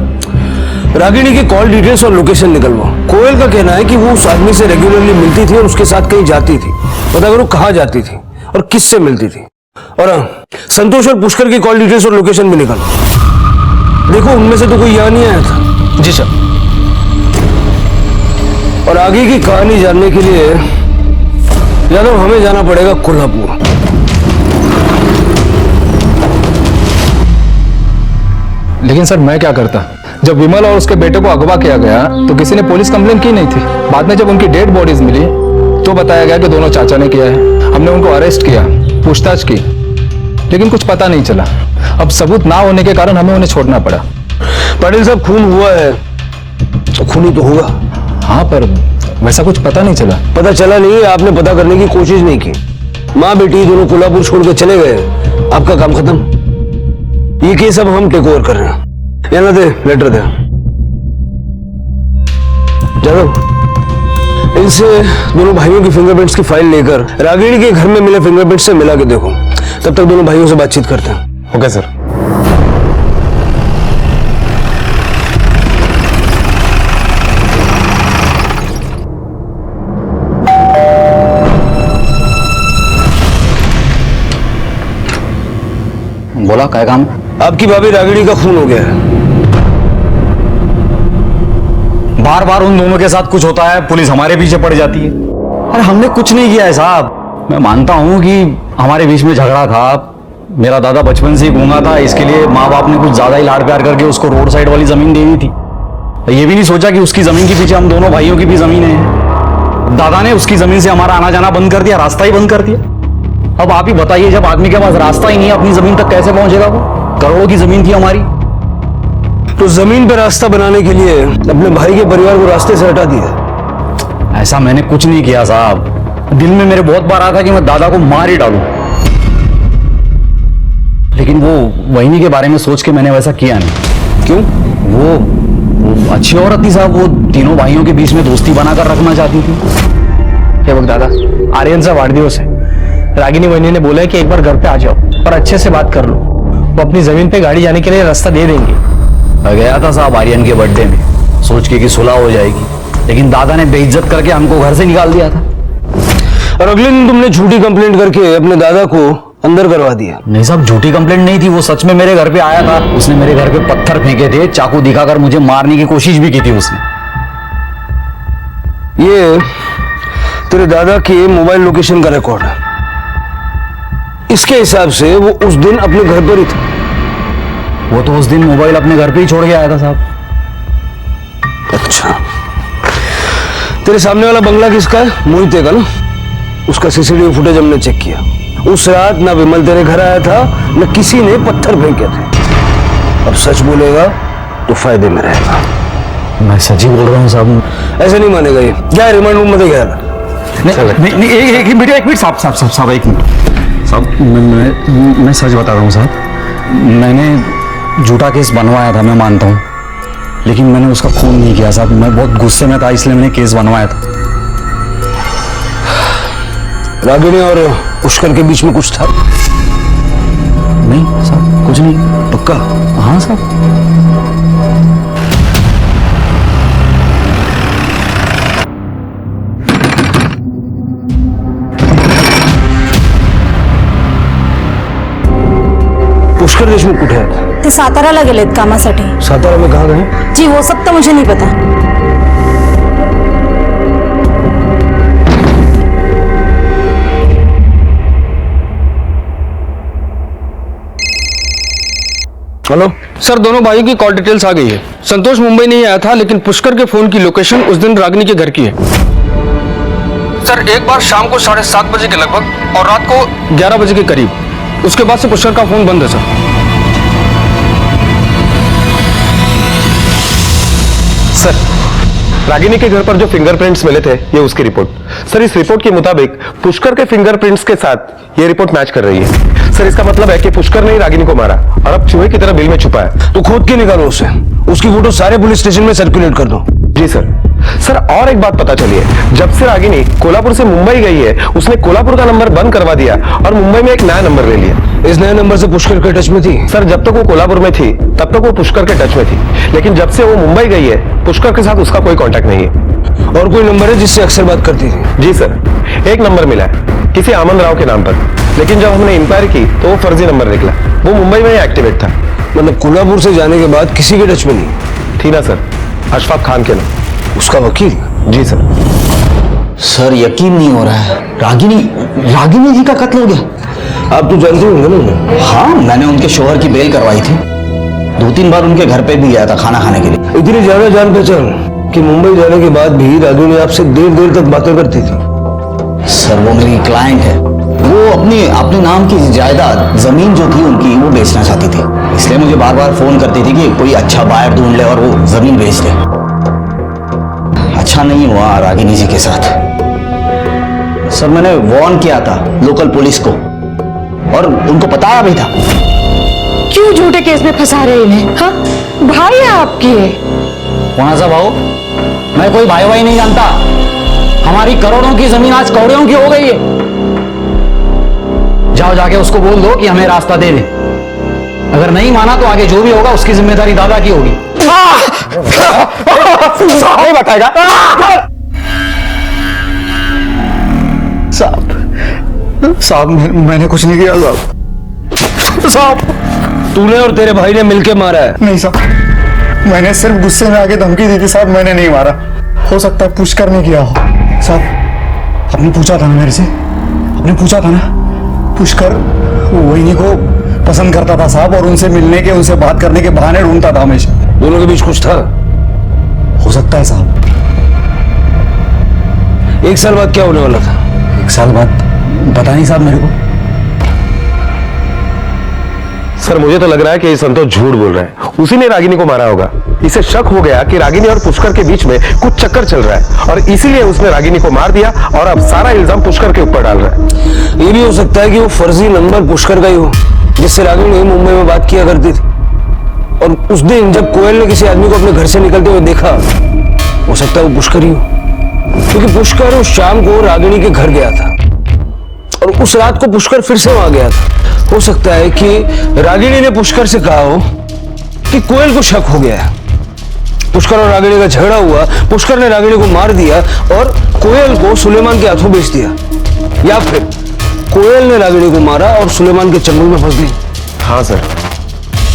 रागिनी के कॉल डिटेल्स और लोकेशन निकलवाओ। कोयल का कहना है कि वो उस आदमी से रेगुलरली मिलती थी और उसके साथ कहीं जाती थी। पता करो कहाँ जाती थी और किससे मिलती थी। और संतोष और पुष्कर की कॉल डिटेल्स और लोकेशन भी निकालो। देखो उनमें से तो कोई यहाँ नहीं आया था। जी सर। और आगे की कहानी जानने के लिए यादव हमें जाना पड़ेगा कोल्हापुर। लेकिन सर मैं क्या करता, जब विमल और उसके बेटे को अगवा किया गया तो किसी ने पुलिस कंप्लेंट की नहीं थी। बाद में जब उनकी डेड बॉडीज मिली तो बताया गया कि दोनों चाचा ने किया है। हमने उनको अरेस्ट किया, पूछताछ की, लेकिन कुछ पता नहीं चला। अब सबूत ना होने के कारण हमें उन्हें छोड़ना पड़ा। पाटिल साहब, खून हुआ है तो खून ही तो होगा। हाँ, पर वैसा कुछ पता नहीं चला। पता चला नहीं, आपने पता करने की कोशिश नहीं की। माँ बेटी दोनों कोल्हापुर छोड़ के चले गए, आपका काम खत्म। ये केस अब हम टेक ओवर कर रहे हैं। या ना दे, लेटर दे। चलो इनसे दोनों भाइयों की फिंगरप्रिंट्स की फाइल लेकर रागिनी के घर में मिले फिंगरप्रिंट्स से मिला के देखो। तब तक दोनों भाइयों से बातचीत करते हैं। Okay sir. बोला क्या काम? आपकी भाभी रागिनी का खून हो गया है। बार बार उन दोनों के साथ कुछ होता है, पुलिस हमारे पीछे पड़ जाती है। अरे हमने कुछ नहीं किया है साहब। मैं मानता हूं कि हमारे बीच में झगड़ा था, मेरा दादा बचपन से ही गूंगा था, इसके लिए माँ बाप ने कुछ ज्यादा ही लाड प्यार करके उसको रोड साइड वाली जमीन दे दी थी। ये भी नहीं सोचा कि उसकी जमीन के पीछे हम दोनों भाइयों की भी जमीन है। दादा ने उसकी जमीन से हमारा आना जाना बंद कर दिया, रास्ता ही बंद कर दिया। अब आप ही बताइए, जब आदमी के पास रास्ता ही नहीं है, अपनी जमीन तक कैसे पहुंचेगा वो? करोड़ों की जमीन थी हमारी। तो जमीन पर रास्ता बनाने के लिए अपने भाई के परिवार को रास्ते से हटा दिया। ऐसा मैंने कुछ नहीं किया साहब। दिल में मेरे बहुत बार आया था कि मैं दादा को मार ही डालूं, लेकिन वो वहीनी के बारे में सोच के मैंने वैसा किया नहीं। क्यों? वो अच्छी औरत थी साहब, वो तीनों भाइयों के बीच में दोस्ती बनाकर रखना चाहती थी। हे बघ दादा, आर्यनचा वाढदिवस है। रागिनी वहिनी ने बोला है कि एक बार घर पे आ जाओ और अच्छे से बात कर लो। वो अपनी जमीन पे गाड़ी जाने के लिए रास्ता दे देंगे। मैं गया था साहब आर्यन के बर्थडे में, सोच के कि सुलह हो जाएगी, लेकिन दादा ने बेइज्जत करके हमको घर से निकाल दिया था। और अगले दिन तुमने झूठी कंप्लेंट करके अपने दादा को अंदर करवा दिया। नहीं साहब, झूठी कंप्लेंट नहीं थी, वो सच में मेरे घर पे आया था। उसने मेरे घर पे पत्थर फेंके थे, चाकू दिखाकर मुझे मारने की कोशिश भी की थी उसने। ये तेरे दादा के मोबाइल लोकेशन का रिकॉर्ड है। इसके हिसाब से वो उस दिन अपने घर पर ही था। वो तो उस दिन मोबाइल अपने घर पे ही छोड़ के आया था साहब। अच्छा, तेरे सामने वाला बंगला किसका है? मोहिते का ना? उसका सीसीटीवी फुटेज हमने चेक किया। उस रात ना विमल तेरे घर आया था, न किसी ने पत्थर फेंके थे। अब सच बोलेगा तो फायदे में रहेगा। मैं सच ही बोल रहा हूँ साहब। ऐसे नहीं मानेगा ये। क्या रिमांड रूम में गया? नहीं, एक मिनट साहब, एक मिनट साहब। मैं सच बता रहा हूँ साहब। मैंने झूठा केस बनवाया था, मैं मानता हूँ, लेकिन मैंने उसका खून नहीं किया साहब। मैं बहुत गुस्से में था, इसलिए मैंने केस बनवाया था। रागिनी और पुष्कर के बीच में कुछ था? नहीं साहब, कुछ नहीं। पक्का? हाँ साहब। पुष्कर देशमुख कुठे आहेत? ते साताराला गेलेत कामासाठी। सातारा में कहाँ गए? जी वो सब तो मुझे नहीं पता। हेलो सर, दोनों भाइयों की कॉल डिटेल्स आ गई है। संतोष मुंबई नहीं आया था, लेकिन पुष्कर के फोन की लोकेशन उस दिन रागिनी के घर की है। सर, एक बार शाम को 7:30 बजे के लगभग और रात को 11 बजे के करीब। उसके बाद से पुष्कर का फोन बंद है सर। सर, रागिनी के घर पर जो फिंगरप्रिंट्स मिले थे, ये उसकी रिपोर्ट। सर, इस रिपोर्ट के मुताबिक पुष्कर के फिंगरप्रिंट्स के साथ ये रिपोर्ट मैच कर रही है। सर, इसका मतलब है कि पुष्कर ने ही रागिनी को मारा और अब चूहे की तरह बिल में छुपा है। तो खोद के निकालो उसे। उसकी फोटो सारे पुलिस स्टेशन में सर्कुलेट कर दो। जी सर। सर, और एक बात पता चली है, जब से रागिनी कोल्हापुर से मुंबई गई है, उसने कोल्हापुर का नंबर बंद करवा दिया और मुंबई में एक नया नंबर ले लिया। इस नए नंबर से पुष्कर के टच में थी? सर, जब तक वो कोल्हापुर में थी तब तक वो पुष्कर के टच में थी, लेकिन जब से वो मुंबई गई है, पुष्कर के साथ उसका कोई कांटेक्ट नहीं है। और कोई नंबर है जिससे अक्सर बात करती थी? जी सर, एक नंबर मिला है किसी आमन राव के नाम पर, लेकिन जब हमने इंक्वायरी की तो वो फर्जी नंबर निकला। वो मुंबई में ही एक्टिवेट था। मतलब कोल्हापुर से जाने के बाद किसी के टच में नहीं थी ना सर? अशफाक खान के नाम। उसका वकील? जी सर। सर, यकीन नहीं हो रहा है, रागिनी जी का कत्ल हो गया। आप तो जानते होंगे ना? हाँ, मैंने उनके शोहर की बेल करवाई थी। 2-3 बार उनके घर पे भी गया था खाना खाने के लिए। इतनी ज्यादा जान पहचान कि मुंबई जाने के बाद भी रागिनी आपसे देर तक बातें करती थी? सर, वो मेरी क्लाइंट है। वो अपने नाम की जायदाद, जमीन जो थी उनकी, वो बेचना चाहती थी, इसलिए मुझे बार बार फोन करती थी कि कोई अच्छा बायर ढूंढ ले और वो जमीन बेच ले। अच्छा नहीं हुआ रागिनी जी के साथ। सर, मैंने वार्न किया था लोकल पुलिस को और उनको बताया भी था। क्यों झूठे केस में फंसा रहे इन्हें? हाँ, भाई है आपकी। कौन सा भाऊ? मैं कोई भाई नहीं जानता। हमारी करोड़ों की जमीन आज कौड़ियों की हो गई है। जाओ जाके उसको बोल दो कि हमें रास्ता दे दे। अगर नहीं माना तो आगे जो भी होगा उसकी जिम्मेदारी दादा की होगी। नहीं बताएगा साहब, मैंने कुछ नहीं किया साहब। तूने और तेरे भाई ने मिलके मारा है? नहीं साहब, मैंने सिर्फ गुस्से में आके धमकी दी थी साहब, मैंने नहीं मारा। हो सकता है पुष्कर ने किया हो। साहब, आपने पूछा था ना मेरे से, आपने पूछा था ना, पुष्कर वहीनी को पसंद करता था साहब, और उनसे मिलने के, उनसे बात करने के बहाने ढूंढता था हमेशा। दोनों के बीच कुछ था? हो सकता है साहब। 1 साल बाद क्या होने वाला था? 1 साल बाद पता नहीं साहब मेरे को। सर मुझे तो लग रहा है कि ये संतोष झूठ बोल रहा है। उसी ने रागिनी को मारा होगा। इसे शक हो गया कि रागिनी और पुष्कर के बीच में कुछ चक्कर चल रहा है, और इसीलिए उसने रागिनी को मार दिया और अब सारा इल्जाम पुष्कर के ऊपर डाल रहा है। ये भी हो सकता है कि वो फर्जी नंबर पुष्कर का ही हो, जिससे रागिनी मुंबई में बात किया करती थी। और उस दिन जब कोयल ने किसी आदमी को अपने घर से निकलते हुए देखा, हो सकता है वो पुष्कर ही हो, क्योंकि पुष्कर उस शाम को रागिनी के घर गया था और उस रात को पुष्कर फिर से वहां गया था। हो सकता है कि रागिनी ने पुष्कर से कहा हो कि कोयल को शक हो गया है। पुष्कर और रागिनी का झगड़ा हुआ, पुष्कर ने रागिनी को मार दिया और कोयल को सुलेमान के हाथों बेच दिया, या फिर कोयल ने रागिनी को मारा और सुलेमान के चंगुल में फंस गई। हाँ सर,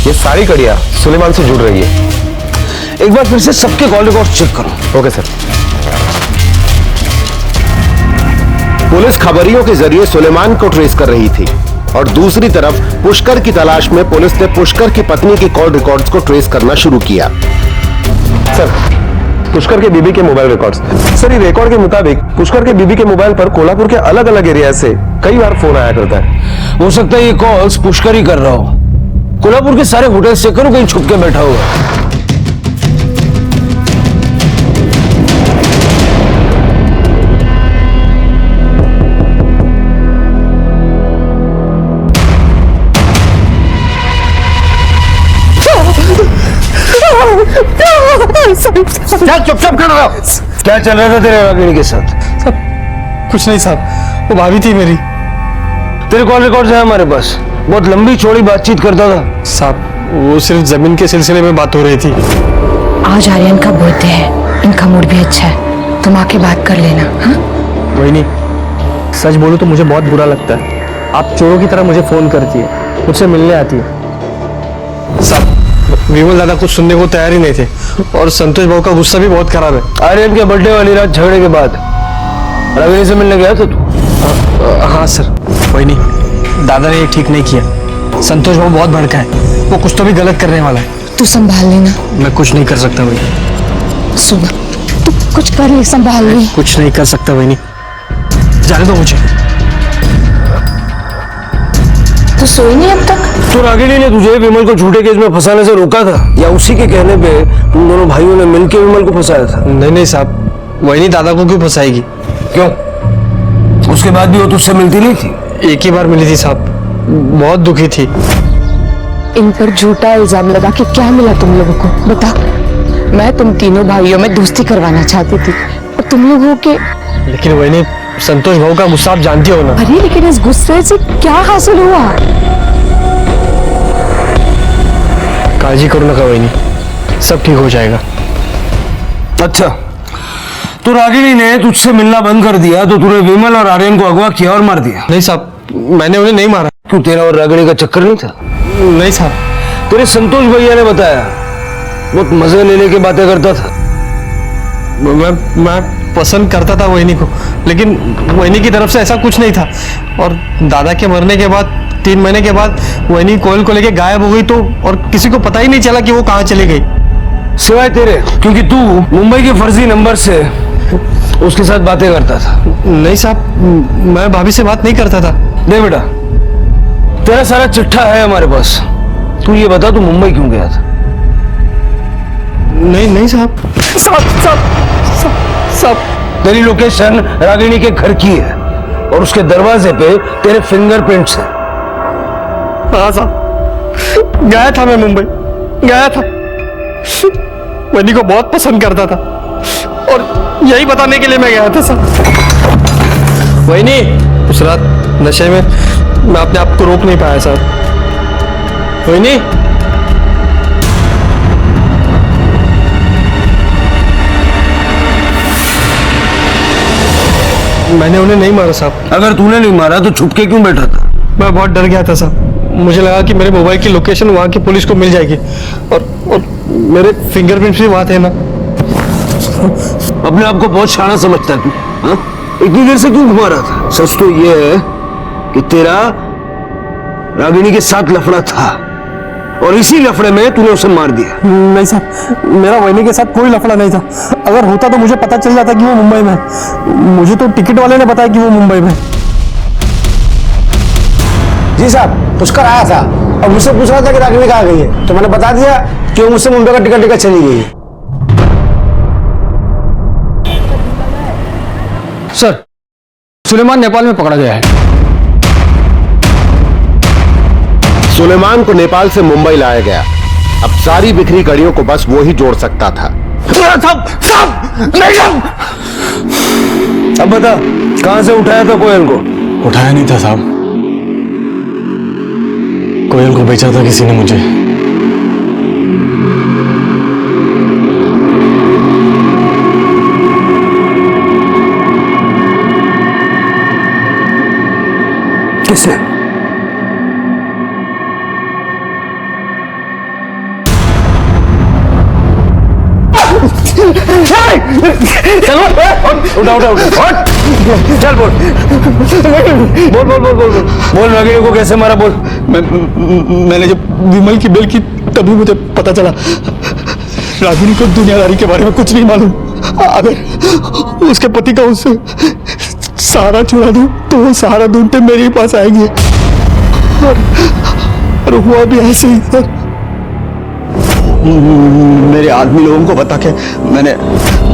ये सारी कड़ियां सुलेमान से जुड़ रही है। एक बार फिर से सबके कॉल रिकॉर्ड चेक करो। Okay sir. पुलिस खबरियों के जरिए सुलेमान को ट्रेस कर रही थी और दूसरी तरफ पुष्कर की तलाश में पुलिस ने पुष्कर की पत्नी के कॉल रिकॉर्ड्स को ट्रेस करना शुरू किया। सर, पुष्कर के बीबी के मोबाइल रिकॉर्ड्स। सर, ये रिकॉर्ड के मुताबिक पुष्कर के बीबी के मोबाइल पर कोल्हापुर के अलग अलग एरिया से कई बार फोन आया करता है। हो सकता है ये कॉल्स पुष्कर ही कर रहा हो। कोल्हापुर के सारे होटल चेक करो, कहीं छुप के बैठा हुआ। क्या चुपचाप कर रहा हो? क्या चल रहा था तेरे रागिनी के साथ? कुछ नहीं साहब, वो भाभी थी मेरी। तेरे कॉल रिकॉर्ड है हमारे पास, बहुत लंबी चौड़ी बातचीत करता था। साहब वो सिर्फ जमीन के सिलसिले में बात हो रही थी। आज आर्यन का बर्थडे है, इनका मूड भी अच्छा है, तुम आके बात कर लेना। हाँ? वही नहीं, सच बोलूं तो मुझे बहुत बुरा लगता है। आप चोरों की तरह मुझे फोन करती है, मुझसे मिलने आती है। साहब विमल दादा कुछ सुनने को तैयार ही नहीं थे, और संतोष बाबू का गुस्सा भी बहुत खराब है। आर्यन के बर्थडे वाली रात झगड़े के बाद रागिनी से मिलने गया था तू? हाँ सर, वही नहीं, दादा ने ये ठीक नहीं किया। संतोष बाबू बहुत भड़का है, वो कुछ तो भी गलत करने वाला है। तू संभाल लेना। मैं कुछ नहीं कर सकता वही। सुना, तू कुछ कर ले, संभाल ले। कुछ नहीं कर सकता वही नहीं, जाने दो मुझे। तू सोई नहीं अब तक? तो रागिनी ने तुझे विमल को झूठे केस में फंसाने से रोका था, या उसी के कहने पे तुम दोनों भाइयों ने मिलकर विमल को फंसाया था? नहीं नहीं साहब, वही नहीं, दादा को क्यों फंसाएगी? क्यों? उसके बाद भी वो तुझसे मिलती नहीं थी? एक ही बार मिली थी साहब, बहुत दुखी थी। इन पर झूठा इल्जाम लगा के क्या मिला तुम लोगों को, बता। मैं तुम तीनों भाइयों में दोस्ती करवाना चाहती थी, और तुम लोगों के। लेकिन वही नहीं, संतोष भाऊ का गुस्सा आप जानती हो ना। अरे लेकिन इस गुस्से से क्या हासिल हुआ? काळजी करू नका वहिनी, सब ठीक हो जाएगा। अच्छा, तो रागिनी ने तुझसे मिलना बंद कर दिया तो तूने विमल और आर्यन को अगवा किया और मार दिया? नहीं साहब, मैंने उन्हें नहीं मारा। क्यों, तेरा और रागिनी का चक्कर नहीं था? नहीं साहब। तेरे संतोष भैया ने बताया बहुत मजे लेने की बातें करता था। मैं पसंद करता था वहिनी को, लेकिन वहिनी की तरफ से ऐसा कुछ नहीं था। और दादा के मरने के बाद 3 महीने के बाद वहिनी कोयल को लेके गायब हो गई, तो और किसी को पता ही नहीं चला कि वो कहाँ चली गई, सिवाय तेरे, क्योंकि तू मुंबई के फर्जी नंबर से उसके साथ बातें करता था। नहीं साहब, मैं भाभी से बात नहीं करता था। देख बेटा, तेरा सारा चिट्ठा है हमारे पास। तू ये बता, तू मुंबई क्यों गया था? नहीं नहीं साहब। साहब तेरी लोकेशन रागिनी के घर की है और उसके दरवाजे पे तेरे फिंगरप्रिंट्स हैं। हाँ साहब, गया था मैं मुंबई, गया था। वनी को बहुत पसंद करता था और यही बताने के लिए मैं गया था साहब। वही नहीं, उस रात नशे में मैं अपने आप को रोक नहीं पाया साहब। वही नहीं, मैंने उन्हें नहीं मारा साहब। अगर तूने नहीं मारा तो छुप के क्यों बैठा था? मैं बहुत डर गया था साहब, मुझे लगा कि मेरे मोबाइल की लोकेशन वहाँ की पुलिस को मिल जाएगी, और मेरे फिंगरप्रिंट्स भी वहाँ थे ना। अपने आप को बहुत शाना समझता है तू, हाँ? इतनी देर से क्यों घुमा रहा था? सच तो ये है कि तेरा रागिनी के साथ लफड़ा था और इसी लफड़े में तूने उसे मार दिया। नहीं सर, मेरा वहीनी के साथ कोई लफड़ा नहीं था। अगर होता तो मुझे पता चल जाता कि वो मुंबई में है। मुझे तो टिकट वाले ने बताया कि वो मुंबई में है। जी साहब, पुष्कर आया था और मुझसे पूछ रहा था कि रागिनी कहाँ गई है, तो मैंने बता दिया कि वो मुझसे मुंबई का टिकट लेकर चली गई है। सर, सुलेमान नेपाल में पकड़ा गया है। सुलेमान को नेपाल से मुंबई लाया गया। अब सारी बिखरी कड़ियों को बस वो ही जोड़ सकता था। अब बता, कहां से उठाया था कोयल को? उठाया नहीं था साहब, कोयल को बेचा था किसी ने मुझे। किसने? उठा उठा उठा, चल बोल बोल बोल बोल बोल बोल रागिनी को कैसे मारा बोल। मैंने जब विमल की बेल की तभी मुझे पता चला। रागिनी को दुनियादारी के बारे में कुछ नहीं मालूम। अगर उसके पति का उससे सहारा छुड़ा दूं तो वो सहारा ढूंढते मेरे ही पास आएंगे, और हुआ भी ऐसे ही सर। मेरे आदमी लोगों को बता के मैंने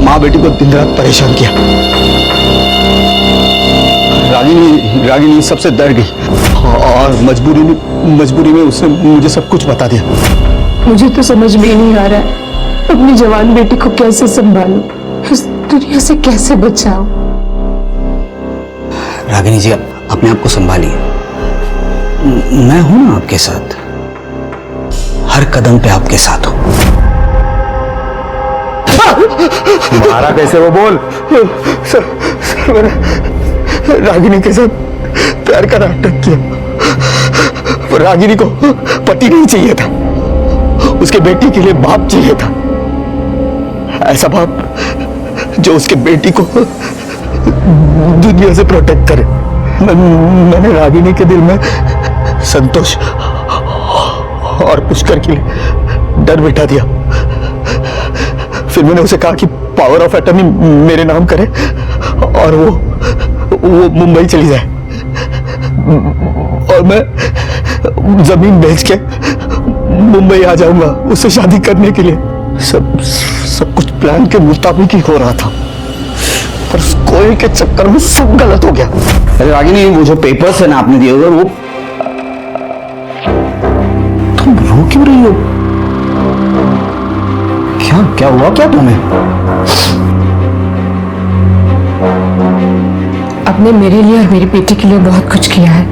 माँ बेटी को दिन रात परेशान किया। रागिनी सबसे डर गई और मजबूरी में उसने मुझे सब कुछ बता दिया। मुझे तो समझ में ही नहीं आ रहा है अपनी जवान बेटी को कैसे संभालूं, इस दुनिया से कैसे बचाऊं। रागिनी जी, अपने आप को संभालिए। मैं हूं ना आपके साथ, हर कदम पे आपके साथ हूं। मारा कैसे वो बोल। सर मैंने रागिनी के साथ प्यार का नाटक किया। रागिनी को पति नहीं चाहिए था, उसके बेटी के लिए बाप चाहिए था। ऐसा बाप जो उसके बेटी को दुनिया से प्रोटेक्ट करे। मैंने रागिनी के दिल में संतोष और पुष्कर के लिए डर बिठा दिया। फिर मैंने उसे कहा कि पावर ऑफ अटर्नी मेरे नाम करे और वो मुंबई चली जाए, और मैं जमीन बेच के मुंबई आ जाऊंगा उससे शादी करने के लिए। सब कुछ प्लान के मुताबिक ही हो रहा था, पर उस कोयल के चक्कर में सब गलत हो गया। अरे रागिनी, वो जो पेपर्स है ना आपने दिए हुए, वो तुम रो क्यों रही हो? क्या हुआ क्या तुम्हें? आपने मेरे लिए और मेरी बेटी के लिए बहुत कुछ किया है,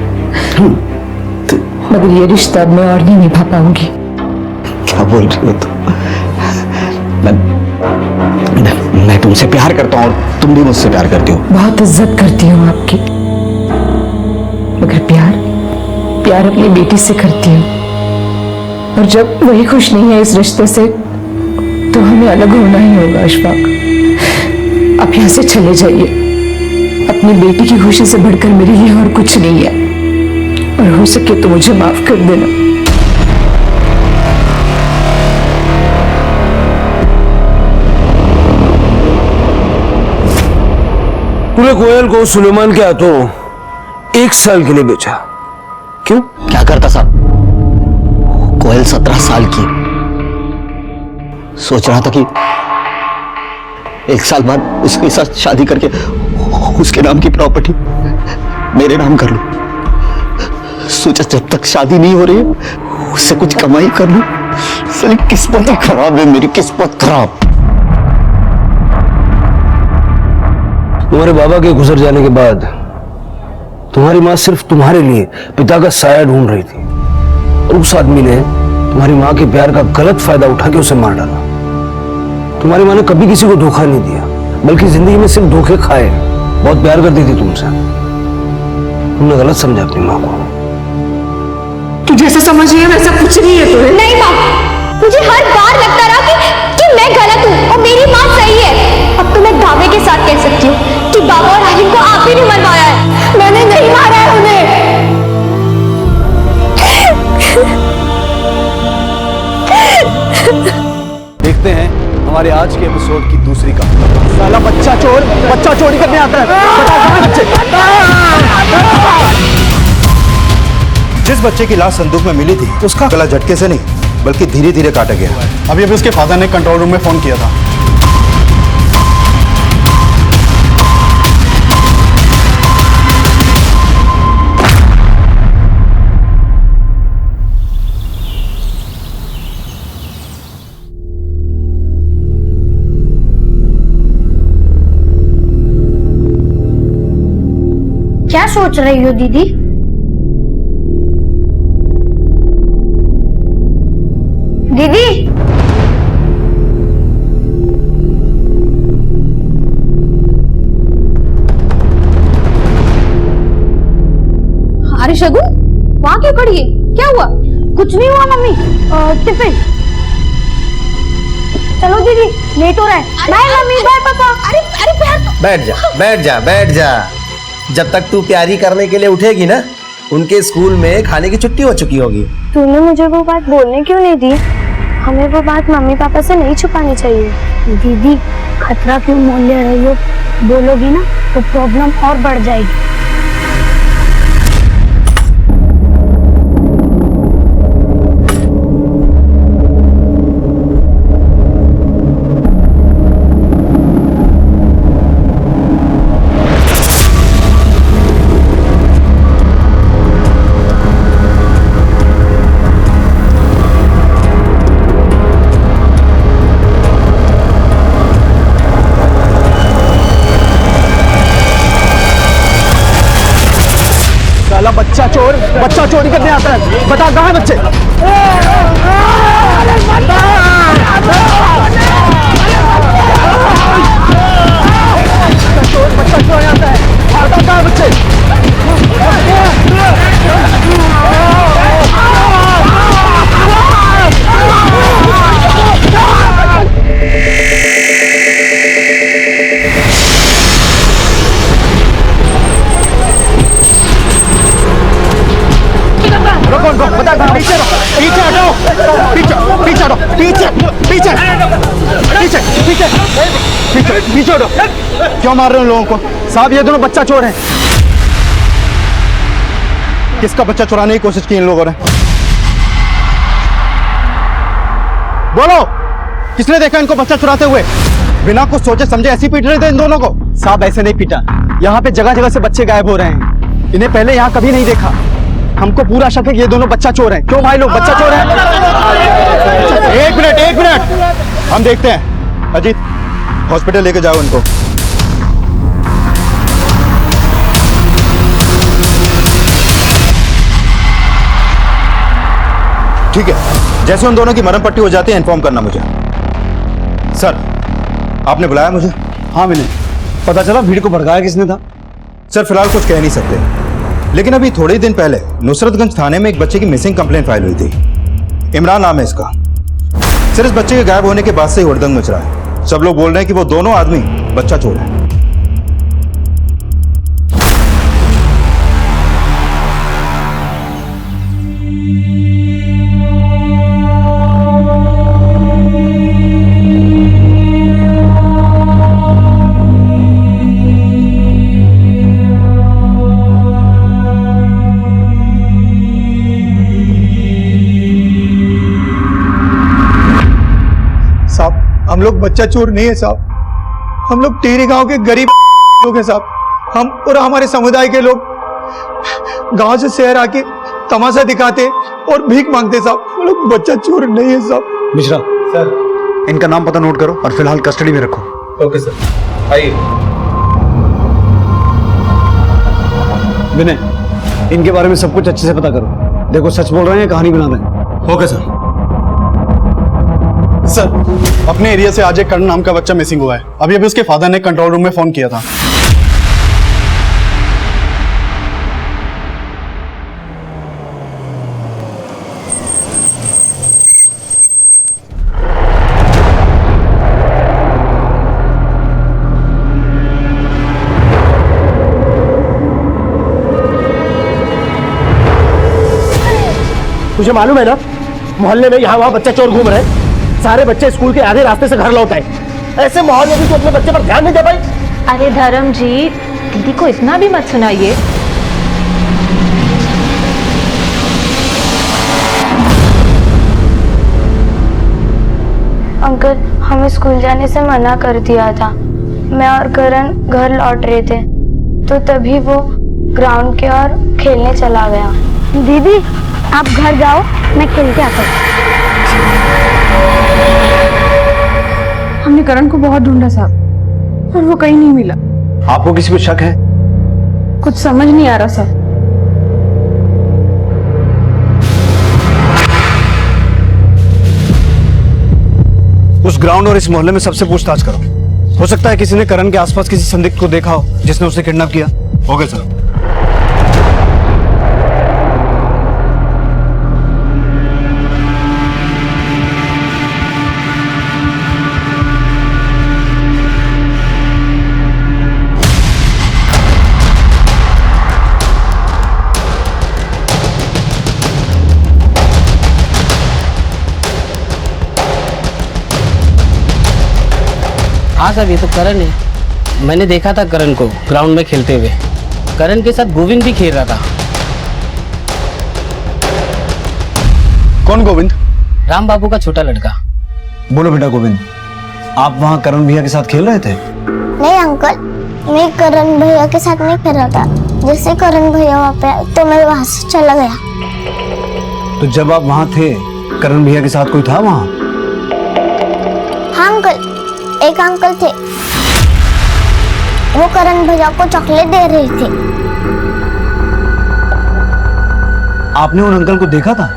मगर ये रिश्ता मैं और नहीं निभा पाऊंगी। क्या बोल रही हो तुम? मैं तुमसे प्यार करता हूँ और तुम भी मुझसे प्यार करती हो। बहुत इज्जत करती हूँ आपकी, मगर प्यार अपनी बेटी से करती हूँ, और जब वही खुश नहीं है इस रिश्ते से तो हमें अलग होना ही होगा। अशफाक, आप यहाँ से चले जाइए। अपनी बेटी की खुशी से बढ़कर मेरे लिए और कुछ नहीं है, और हो सके तो मुझे माफ कर देना। तूने कोयल को सुलेमान के हाथों 1 साल के लिए बेचा, क्यों? क्या करता साहब? कोयल 17 साल की, सोच रहा था कि 1 साल बाद उसके साथ शादी करके उसके नाम की प्रॉपर्टी मेरे नाम कर लूं। सोचा जब तक शादी नहीं हो रही है उससे कुछ कमाई कर लूं। साली किस्मत ही खराब है मेरी, किस्मत खराब। तुम्हारे बाबा के गुजर जाने के बाद तुम्हारी माँ सिर्फ तुम्हारे लिए पिता का साया ढूंढ रही थी, और उस आदमी ने तुम्हारी माँ के प्यार का गलत फायदा उठा के उसे मार डाला। तुम्हारी माँ ने कभी किसी को धोखा नहीं दिया, बल्कि जिंदगी में सिर्फ धोखे खाए। बहुत प्यार करती थी तुमसे, तुमने गलत समझा अपनी माँ को। तू जैसा समझ रही है वैसा कुछ नहीं है। तो नहीं माँ, मुझे हर बार लगता रहा कि मैं गलत हूँ और मेरी माँ सही है। अब तो मैं दावे के साथ कह सकती हूँ कि बाबा और आलिम को आप ही ने मरवाया है। मैंने नहीं मारा है उन्हें। हमारे आज के एपिसोड की दूसरी कहानी। साला बच्चा चोरी करने आता है। बता कहाँ बच्चे? जिस बच्चे की लाश संदूक में मिली थी उसका गला झटके से नहीं बल्कि धीरे धीरे काटा गया। अभी उसके फादर ने कंट्रोल रूम में फोन किया था। क्या सोच रही हो दीदी? दीदी, अरे शगुन, वहां क्यों खड़ी है? क्या हुआ? कुछ नहीं हुआ मम्मी। टिफिन। चलो दीदी, लेट हो रहा है। बाय मम्मी, बाय पापा। अरे प्यार तो... बैठ जा। जब तक तू प्यारी करने के लिए उठेगी ना, उनके स्कूल में खाने की छुट्टी हो चुकी होगी। तूने मुझे वो बात बोलने क्यों नहीं दी? हमें वो बात मम्मी पापा से नहीं छुपानी चाहिए। दीदी, खतरा क्यों मोल ले रही हो? बोलोगी ना तो प्रॉब्लम और बढ़ जाएगी। बच्चा चोरी करने आता है। बता कहाँ बच्चे? बच्चा चोरी आता है। बता कहाँ बच्चे? बता कहाँ? पीछे हटो। पीछे हटो। क्यों मार रहे हो लोगों को? साहब, ये दोनों बच्चा चोर हैं। किसका बच्चा चुराने की कोशिश की इन लोगों ने? बोलो, किसने देखा इनको बच्चा चुराते हुए? बिना कुछ सोचे समझे ऐसे पीट रहे थे इन दोनों को? साहब, ऐसे नहीं पीटा। यहाँ पे जगह जगह से बच्चे गायब हो रहे हैं। इन्हें पहले यहाँ कभी नहीं देखा। हमको पूरा शक है कि ये दोनों बच्चा चोर हैं। क्यों भाई लोग बच्चा चोर हैं? एक मिनट, हम देखते हैं। अजीत, हॉस्पिटल लेके जाओ इनको। ठीक है, जैसे उन दोनों की मरहम पट्टी हो जाती है इन्फॉर्म करना मुझे। सर, आपने बुलाया मुझे? हाँ, मैंने पता चला भीड़ को भड़काया किसने था। सर, फिलहाल कुछ कह नहीं सकते, लेकिन अभी थोड़े ही दिन पहले नुसरतगंज थाने में एक बच्चे की मिसिंग कंप्लेंट फाइल हुई थी। इमरान नाम है इसका। सर, इस बच्चे के गायब होने के बाद से ही हुड़दंग मच रहा है। सब लोग बोल रहे हैं कि वो दोनों आदमी बच्चा चोर है। हम लोग बच्चा चोर नहीं है साहब, हम लोग टेरी गांव के गरीब लोग हैं साहब। हम और हमारे समुदाय के लोग गांव से शहर आके तमाशा दिखाते और भीख मांगते साहब। हम लोग बच्चा चोर नहीं है साहब। मिश्रा सर, इनका नाम पता नोट करो और फिलहाल कस्टडी में रखो। ओके सर, आइए। विनय, इनके बारे में सब कुछ अच्छे से पता करो। देखो, सच बोल रहे हैं कहानी बना रहे हैं। Okay sir. सर, अपने एरिया से आज एक कर्ण नाम का बच्चा मिसिंग हुआ है। अभी उसके फादर ने कंट्रोल रूम में फोन किया था। तुझे मालूम है ना, मोहल्ले में यहाँ वहाँ बच्चा चोर घूम रहे हैं। सारे बच्चे स्कूल के आधे रास्ते से घर लौट आए। ऐसे माहौल में भी तू अपने बच्चे पर ध्यान नहीं दे पाई? अरे धर्म जी, दीदी को इतना भी मत सुनाइए। अंकल, हमें स्कूल जाने से मना कर दिया था। मैं और करण घर लौट रहे थे तो तभी वो ग्राउंड के ओर खेलने चला गया। दीदी आप घर जाओ, मैं खेल के आता हूँ। हमने करण को बहुत ढूंढा साहब, और वो कहीं नहीं मिला। आपको किसी पे शक है? कुछ समझ नहीं आ रहा साहब। उस ग्राउंड और इस मोहल्ले में सबसे पूछताछ करो। हो सकता है किसी ने करण के आसपास किसी संदिग्ध को देखा हो जिसने उसे किडनैप किया। Okay sir. हाँ सर, ये तो करण है। मैंने देखा था करण को ग्राउंड में खेलते हुए। करण के साथ गोविंद भी खेल रहा था। कौन गोविंद? राम बाबू का छोटा लड़का। बोलो बेटा गोविंद, आप वहाँ करण भैया के साथ खेल रहे थे? नहीं अंकल, मैं करण भैया के साथ नहीं खेल रहा था। जैसे करण भैया वहाँ पे आए तो मैं वहाँ से चला गया। तो जब आप वहाँ थे, करण भैया के साथ कोई था वहाँ? हाँ अंकल, एक अंकल थे, वो करण भैया को चॉकलेट दे रहे थे। आपने उन अंकल को देखा था?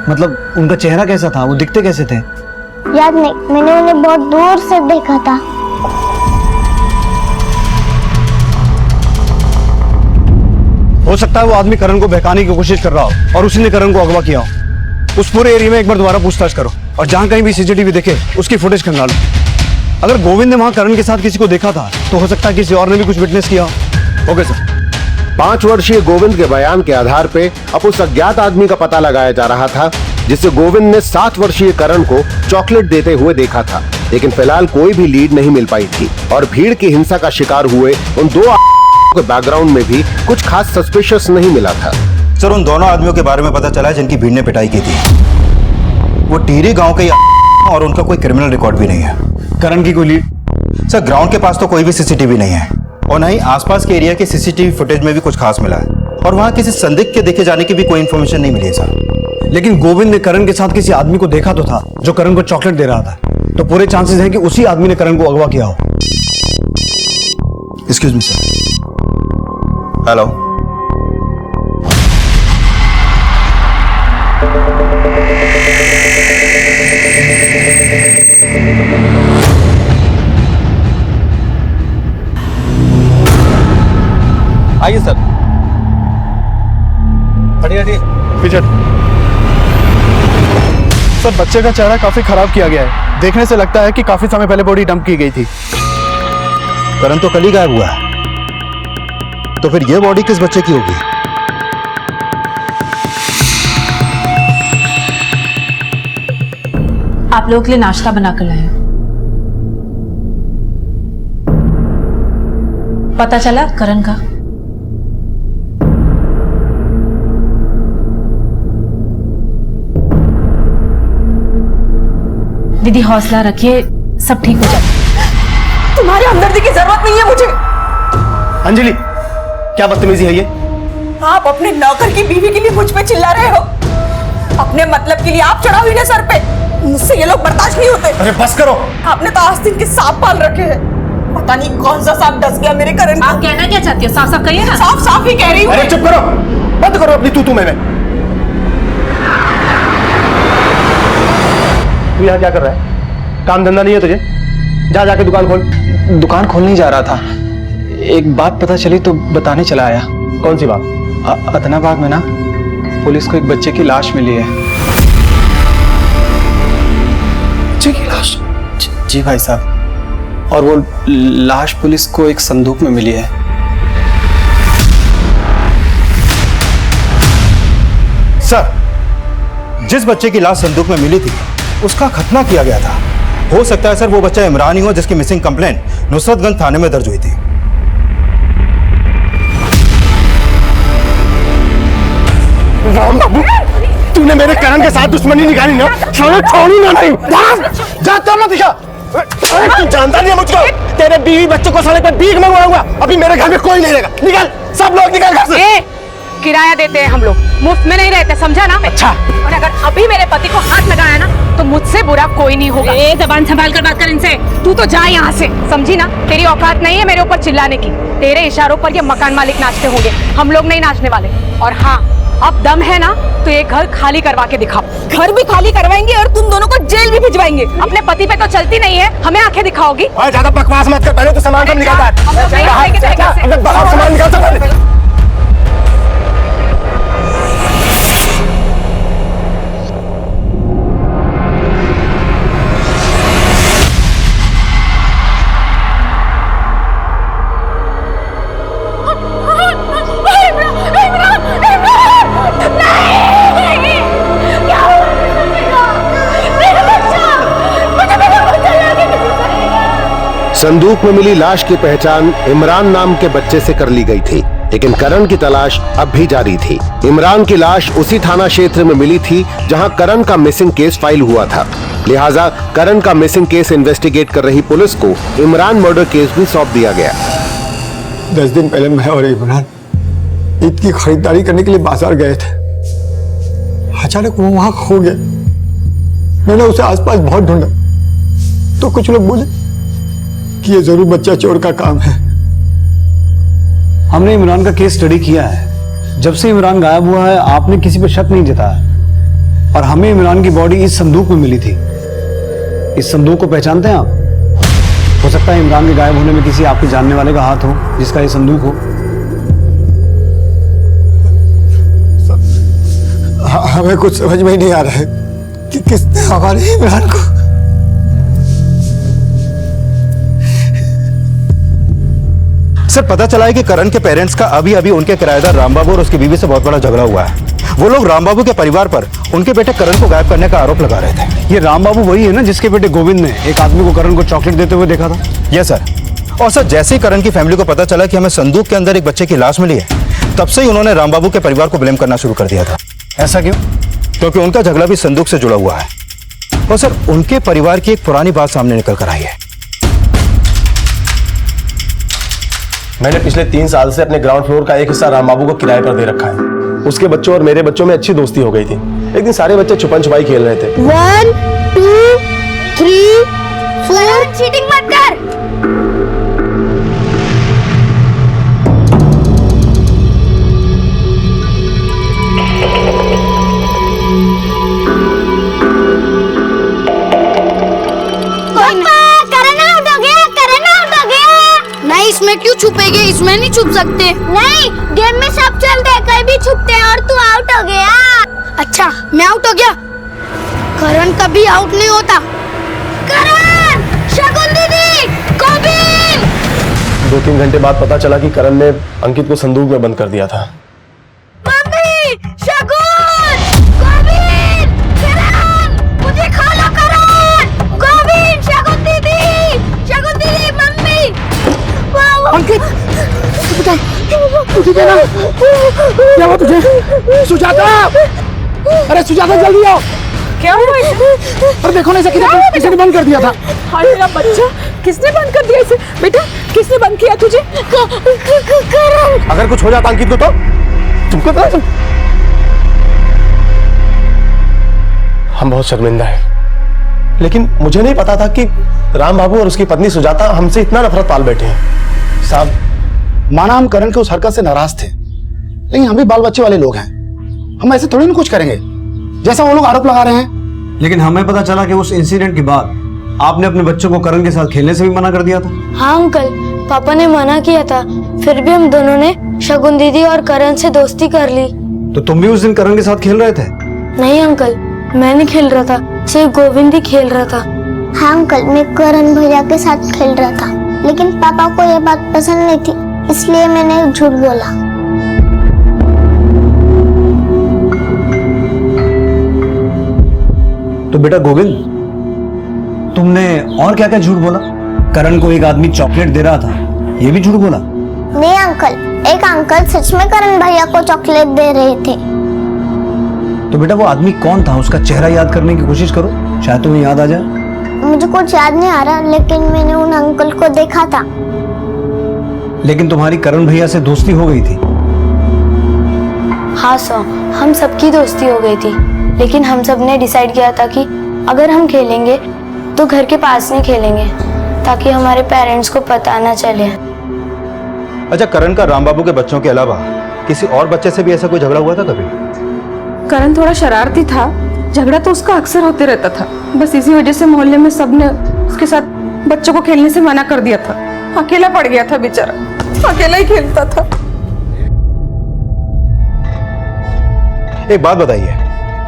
मतलब उनका चेहरा कैसा था, वो दिखते कैसे थे? याद नहीं, मैंने उन्हें बहुत दूर से देखा था। हो सकता है वो आदमी करण को बहकाने की कोशिश कर रहा हो और उसी ने करण को अगवा किया हो। उस पूरे एरिया में एक बार दोबारा पूछताछ करो और जहां कहीं भी सीसीटीवी दिखे उसकी फुटेज खंगालो। अगर गोविंद ने वहां करण के साथ किसी को देखा था तो हो सकता है किसी और ने भी कुछ विटनेस किया हो। Okay sir. 5 वर्षीय गोविंद के बयान के आधार पे अब उस अज्ञात आदमी का पता लगाया जा रहा था जिसे गोविंद ने 7 वर्षीय करण को चॉकलेट देते हुए देखा था, लेकिन फिलहाल कोई भी लीड नहीं मिल पाई थी और भीड़ की हिंसा का शिकार हुए उन 2 के बैकग्राउंड में भी कुछ खास सस्पिशियस नहीं मिला था। सर, उन दोनों आदमियों के बारे में पता चला है जिनकी भीड़ ने पिटाई की थी। वो टिहरी गांव के और उनका कोई क्रिमिनल रिकॉर्ड भी नहीं है। करण की कोई लीड? सर, ग्राउंड के पास तो कोई भी सीसीटीवी नहीं है और न ही आसपास के एरिया के सीसीटीवी फुटेज में भी कुछ खास मिला है और वहां किसी संदिग्ध के देखे जाने की भी कोई इन्फॉर्मेशन नहीं मिली है सर। लेकिन गोविंद ने करण के साथ किसी आदमी को देखा तो था जो करण को चॉकलेट दे रहा था, तो पूरे चांसेस हैं कि उसी आदमी ने करण को अगवा किया हो। Excuse me sir. हेलो। आइए सर। हटिए पीछे। सर, बच्चे का चेहरा काफी खराब किया गया है। देखने से लगता है कि काफी समय पहले बॉडी डंप की गई थी। करण तो कल ही गायब हुआ है, तो फिर ये बॉडी किस बच्चे की होगी? आप लोगों के लिए नाश्ता बनाकर लाए। पता चला करण का? दीदी हौसला रखिए, सब ठीक हो जाए। तुम्हारे हमदर्दी की जरूरत नहीं है मुझे। अंजलि, क्या बदतमीजी है ये? आप अपने नौकर की बीवी के लिए मुझ पे चिल्ला रहे हो। अपने मतलब के लिए आप चढ़ा हुई ना सर पे। मुझसे ये लोग बर्दाश्त नहीं होते। अरे बस करो। आपने तो आस्तीन के सांप पाल रखे हैं। पता नहीं कौन सा सांप डस गया मेरे करण को। आप कहना क्या चाहती हो? साफ साफ कहिए ना। साफ साफ ही कह रही हूँ। अरे चुप करो, बंद करो अपनी तू मैं। तू यहाँ क्या कर रहा है? काम धंधा नहीं है तुझे? जा जाके दुकान खोल। दुकान खोलने जा रहा था, एक बात पता चली तो बताने चला आया। कौन सी बात? अदनाबाग में ना पुलिस को एक बच्चे की लाश मिली है। बच्चे की लाश? जी भाई साहब, और वो लाश पुलिस को एक संदूक में मिली है। सर, जिस बच्चे की लाश संदूक में मिली थी उसका खतना किया गया था। हो सकता है सर वो बच्चा इमरान ही हो जिसकी मिसिंग कंप्लेंट नुसरतगंज थाने में दर्ज हुई थी। राम बाबू, तूने मेरे करण के साथ दुश्मनी निकाली ना, छोड़ूंगा नहीं। जा ना दिखा। अरे तू जानता नहीं है मुझको, तेरे बीवी बच्चों को साले पे भीख मंगवाऊंगा। अभी मेरे घर में कोई नहीं रहेगा। निकल, सब लोग निकल घर से। किराया देते हैं हम लोग, मुफ्त में नहीं रहते, समझा ना? अच्छा। और अगर अभी मेरे पति को हाथ लगाया ना तो मुझसे बुरा कोई नहीं होगा। जबान संभाल कर बात कर इनसे। तू तो जा यहाँ से, समझी ना? तेरी औकात नहीं है मेरे ऊपर चिल्लाने की। तेरे इशारों पर ये मकान मालिक नाचते होंगे, हम लोग नहीं नाचने वाले। और हाँ, अब दम है ना तो ये घर खाली करवा के दिखाओ। घर भी खाली करवाएंगे और तुम दोनों को जेल भी भिजवाएंगे। अपने पति पे तो चलती नहीं है, हमें आंखें दिखाओगी? ज्यादा बकवास मत कर, पहले तो सामान सब निकाल। सामान निकाल। संदूक में मिली लाश की पहचान इमरान नाम के बच्चे से कर ली गई थी, लेकिन करण की तलाश अब भी जारी थी। इमरान की लाश उसी थाना क्षेत्र में मिली थी जहां करण का मिसिंग केस फाइल हुआ था। लिहाजा करण का मिसिंग केस इन्वेस्टिगेट कर रही पुलिस को इमरान मर्डर केस भी सौंप दिया गया। 10 दिन पहले मैं और इमरान ईद की खरीदारी करने के लिए बाजार गए थे। अचानक वो वहां खो गया। मैंने उसे आसपास बहुत ढूंढा तो कुछ लोग बोले कि ये जरूर बच्चा चोर का काम है। हमने इमरान का केस स्टडी किया है। जब से इमरान गायब हुआ है आपने किसी पर शक नहीं जताया, और हमें इमरान की बॉडी इस संदूक में मिली थी। इस संदूक को पहचानते हैं आप? हो सकता है इमरान के गायब होने में किसी आपके जानने वाले का हाथ हो जिसका ये संदूक हो। हमें कुछ समझ में ही नहीं आ रहा है कि किसने हमारे इमरान को। सर पता चला है कि करण के पेरेंट्स का अभी अभी उनके किराएदार रामबाबू और उसकी बीवी से बहुत बड़ा झगड़ा हुआ है। वो लोग रामबाबू के परिवार पर उनके बेटे करण को गायब करने का आरोप लगा रहे थे। ये रामबाबू वही है ना जिसके बेटे गोविंद ने एक आदमी को करण को चॉकलेट देते हुए देखा था? Yes sir. और सर जैसे ही करण की फैमिली को पता चला कि हमें संदूक के अंदर एक बच्चे की लाश मिली है, तब से ही उन्होंने रामबाबू के परिवार को ब्लेम करना शुरू कर दिया था। ऐसा क्यों? क्योंकि उनका झगड़ा भी संदूक से जुड़ा हुआ है। और सर उनके परिवार की एक पुरानी बात सामने निकल कर आई है। मैंने पिछले 3 साल से अपने ग्राउंड फ्लोर का एक हिस्सा रामबाबू को किराए पर दे रखा है। उसके बच्चों और मेरे बच्चों में अच्छी दोस्ती हो गई थी। एक दिन सारे बच्चे छुपन छुपाई खेल रहे थे। 1 2 3 4 चीटिंग मत कर। इसमें क्यों छुपेंगे? इसमें नहीं छुप सकते। नहीं, गेम में सब चलते हैं, कहीं भी छुपते हैं और तू आउट हो गया। अच्छा मैं आउट हो गया? करण कभी आउट नहीं होता। करण, शगुन दीदी, गोविंद। 2-3 घंटे बाद पता चला कि करण ने अंकित को संदूक में बंद कर दिया था। मम्मी, शगुन, गोविंद, करण, मुझे खा लो करण, गोविंद, शगुन दीदी, मम्मी। अंकित, तुझे क्या हुआ तुझे? सुजाता, अरे सुजाता जल्दी आओ। क्या हुआ इसे? अरे देखो ना इसे किसी ने बंद कर दिया था। हाय मेरा बच्चा, किसने बंद कर दिया इसे? बेटा किसने बंद किया तुझे? अगर कुछ हो जाता अंकित को तो तुमको पता है? हम बहुत शर्मिंदा हैं, लेकिन मुझे नहीं पता था कि राम बाबू और उसकी पत्नी सुजाता हमसे इतना नफरत पाल बैठे हैं। साहब, माना हम करण के उस हरकत से नाराज थे, लेकिन हम भी बाल बच्चे वाले लोग हैं। हम ऐसे थोड़ी ना कुछ करेंगे जैसा वो लोग आरोप लगा रहे हैं। लेकिन हमें पता चला कि उस इंसिडेंट के बाद आपने अपने बच्चों को करण के साथ खेलने से भी मना कर दिया था। हाँ अंकल, पापा ने मना किया था, फिर भी हम दोनों ने शगुन दीदी और करण से दोस्ती कर ली। तो तुम भी उस दिन करण के साथ खेल रहे थे? नहीं अंकल, मैं नहीं खेल रहा था, सिर्फ गोविंद ही खेल रहा था। हाँ अंकल, मैं करण भैया के साथ खेल रहा था, लेकिन पापा को यह बात पसंद नहीं थी, इसलिए मैंने झूठ बोला। तो बेटा गोविंद, तुमने और क्या क्या झूठ बोला? करण को एक आदमी चॉकलेट दे रहा था, ये भी झूठ बोला? नहीं अंकल, एक अंकल सच में करण भैया को चॉकलेट दे रहे थे। तो बेटा वो आदमी कौन था, उसका चेहरा याद करने की कोशिश करो, शायद तुम्हें याद आ जाए। मुझे कुछ याद नहीं आ रहा, लेकिन मैंने उन अंकल को देखा था। लेकिन तुम्हारी करण भैया से दोस्ती हो गई थी? हाँ सर, हम सबकी दोस्ती हो गई थी, लेकिन हम सब ने डिसाइड किया था कि अगर हम खेलेंगे तो घर के पास नहीं खेलेंगे, ताकि हमारे पेरेंट्स को पता ना चले। अच्छा, करण का राम बाबू के बच्चों के अलावा किसी और बच्चे से भी ऐसा कोई झगड़ा हुआ था कभी? करण थोड़ा शरारती था, झगड़ा तो उसका अक्सर होते रहता था। बस इसी वजह से मोहल्ले में सबने उसके साथ बच्चों को खेलने से मना कर दिया था। अकेला पड़ गया था बेचारा, अकेला ही खेलता था। एक बात बताइए,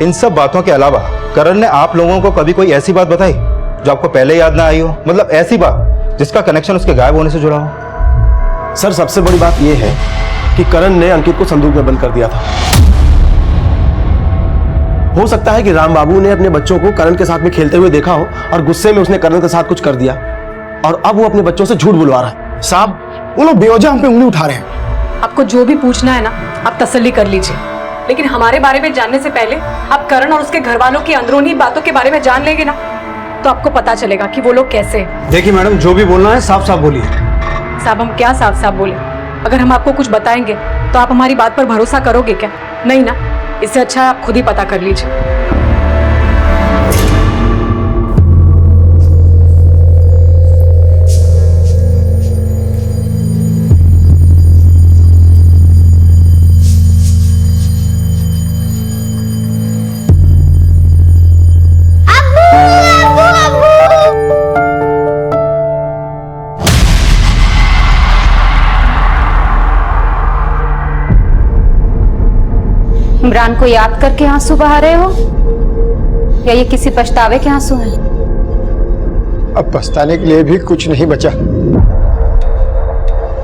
इन सब बातों के अलावा करण ने आप लोगों को कभी कोई ऐसी बात बताई जो आपको पहले याद ना आई हो? मतलब ऐसी बात जिसका कनेक्शन उसके गायब होने से जुड़ा हो? सर सबसे बड़ी बात यह है कि करण ने अंकित को संदूक में बंद कर दिया था। हो सकता है कि राम बाबू ने अपने बच्चों को करण के साथ में खेलते हुए देखा हो और गुस्से में उसने करण के साथ कुछ कर दिया और अब वो अपने बच्चों से झूठ बुलवा रहा है। साहब, वो लोग बेवजह हम पे उंगली उठा रहे हैं। आपको जो भी पूछना है ना, आप तसल्ली कर लीजिए, लेकिन हमारे बारे में जानने से पहले आप करण और उसके घर वालों की अंदरूनी बातों के बारे में जान लेंगे ना, तो आपको पता चलेगा कि वो लोग कैसे हैं। देखिए मैडम, जो भी बोलना है साफ साफ बोलिए। साहब, हम क्या साफ साफ बोले? अगर हम आपको कुछ बताएंगे तो आप हमारी बात पर भरोसा करोगे क्या? नहीं ना। इससे अच्छा है आप खुद ही पता कर लीजिए। इमरान को याद करके आंसू बहा रहे हो या ये किसी पछतावे के आंसू हैं? अब पछताने के लिए भी कुछ नहीं बचा,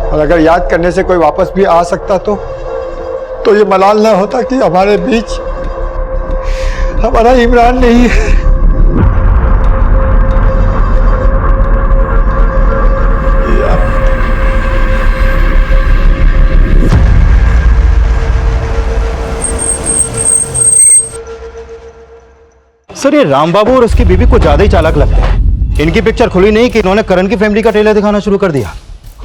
और अगर याद करने से कोई वापस भी आ सकता तो ये मलाल ना होता कि हमारे बीच हमारा इमरान नहीं है। सर, ये राम बाबू और उसकी बीवी को ज्यादा ही चालाक लगते हैं। इनकी पिक्चर खुली नहीं कि इन्होंने करण की फैमिली का ट्रेलर दिखाना शुरू कर दिया।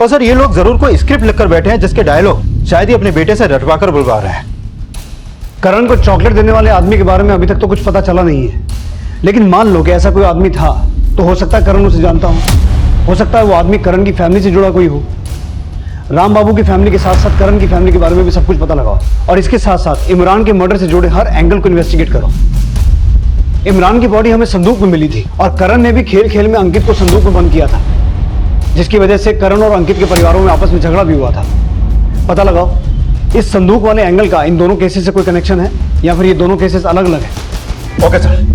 और सर, ये लोग जरूर कोई स्क्रिप्ट लिखकर बैठे हैं जिसके डायलॉग शायद ही अपने बेटे से रटवा कर बुलवा रहे हैं। करण को चॉकलेट देने वाले आदमी के बारे में अभी तक तो कुछ पता चला नहीं है, लेकिन मान लो कि ऐसा कोई आदमी था तो हो सकता है करण उसे जानता हो सकता है वो आदमी करण की फैमिली से जुड़ा कोई हो। राम बाबू की फैमिली के साथ साथ करण की फैमिली के बारे में भी सब कुछ पता लगाओ, और इसके साथ साथ इमरान के मर्डर से जुड़े हर एंगल को इन्वेस्टिगेट करो। इमरान की बॉडी हमें संदूक में मिली थी और करण ने भी खेल खेल में अंकित को संदूक में बंद किया था, जिसकी वजह से करण और अंकित के परिवारों में आपस में झगड़ा भी हुआ था। पता लगाओ इस संदूक वाले एंगल का इन दोनों केसेस से कोई कनेक्शन है या फिर ये दोनों केसेस अलग अलग है। Okay sir.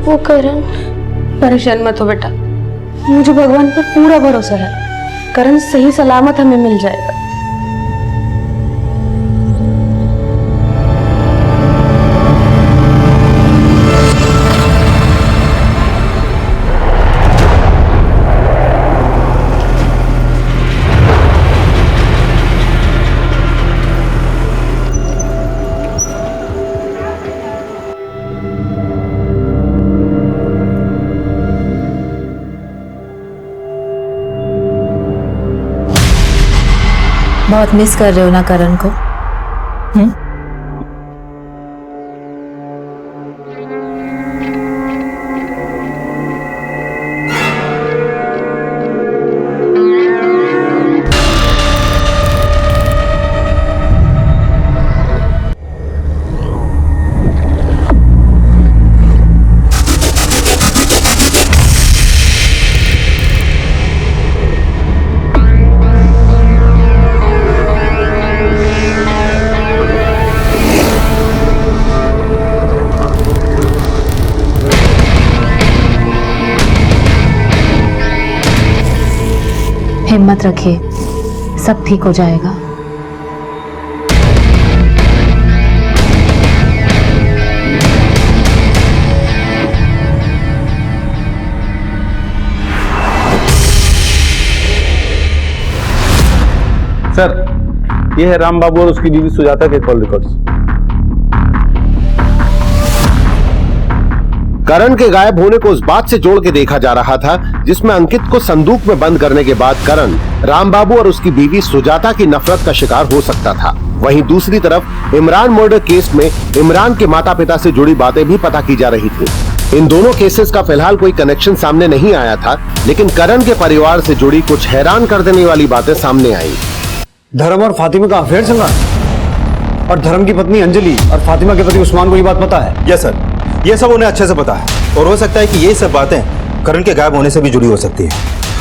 वो करण। परेशान मत हो बेटा, मुझे भगवान पर पूरा भरोसा है। करण सही सलामत हमें मिल जाएगा। बहुत मिस कर रहे हो ना करण को? हिम्मत रखिए, सब ठीक हो जाएगा। सर, ये है राम बाबू और उसकी बीवी सुजाता के कॉल रिकॉर्ड्स। करण के गायब होने को उस बात से जोड़ के देखा जा रहा था जिसमें अंकित को संदूक में बंद करने के बाद करण राम बाबू और उसकी बीवी सुजाता की नफरत का शिकार हो सकता था। वहीं दूसरी तरफ इमरान मर्डर केस में इमरान के माता पिता से जुड़ी बातें भी पता की जा रही थी। इन दोनों केसेस का फिलहाल कोई कनेक्शन सामने नहीं आया था, लेकिन करण के परिवार से जुड़ी कुछ हैरान कर देने वाली बातें सामने आई। धर्म और फातिमा का अफेयर चल रहा है और धर्म की पत्नी अंजलि और फातिमा के पति उस्मान को ये बात पता है। यस सर, ये सब उन्हें अच्छे से पता है और हो सकता है कि ये सब बातें करण के गायब होने से भी जुड़ी हो सकती है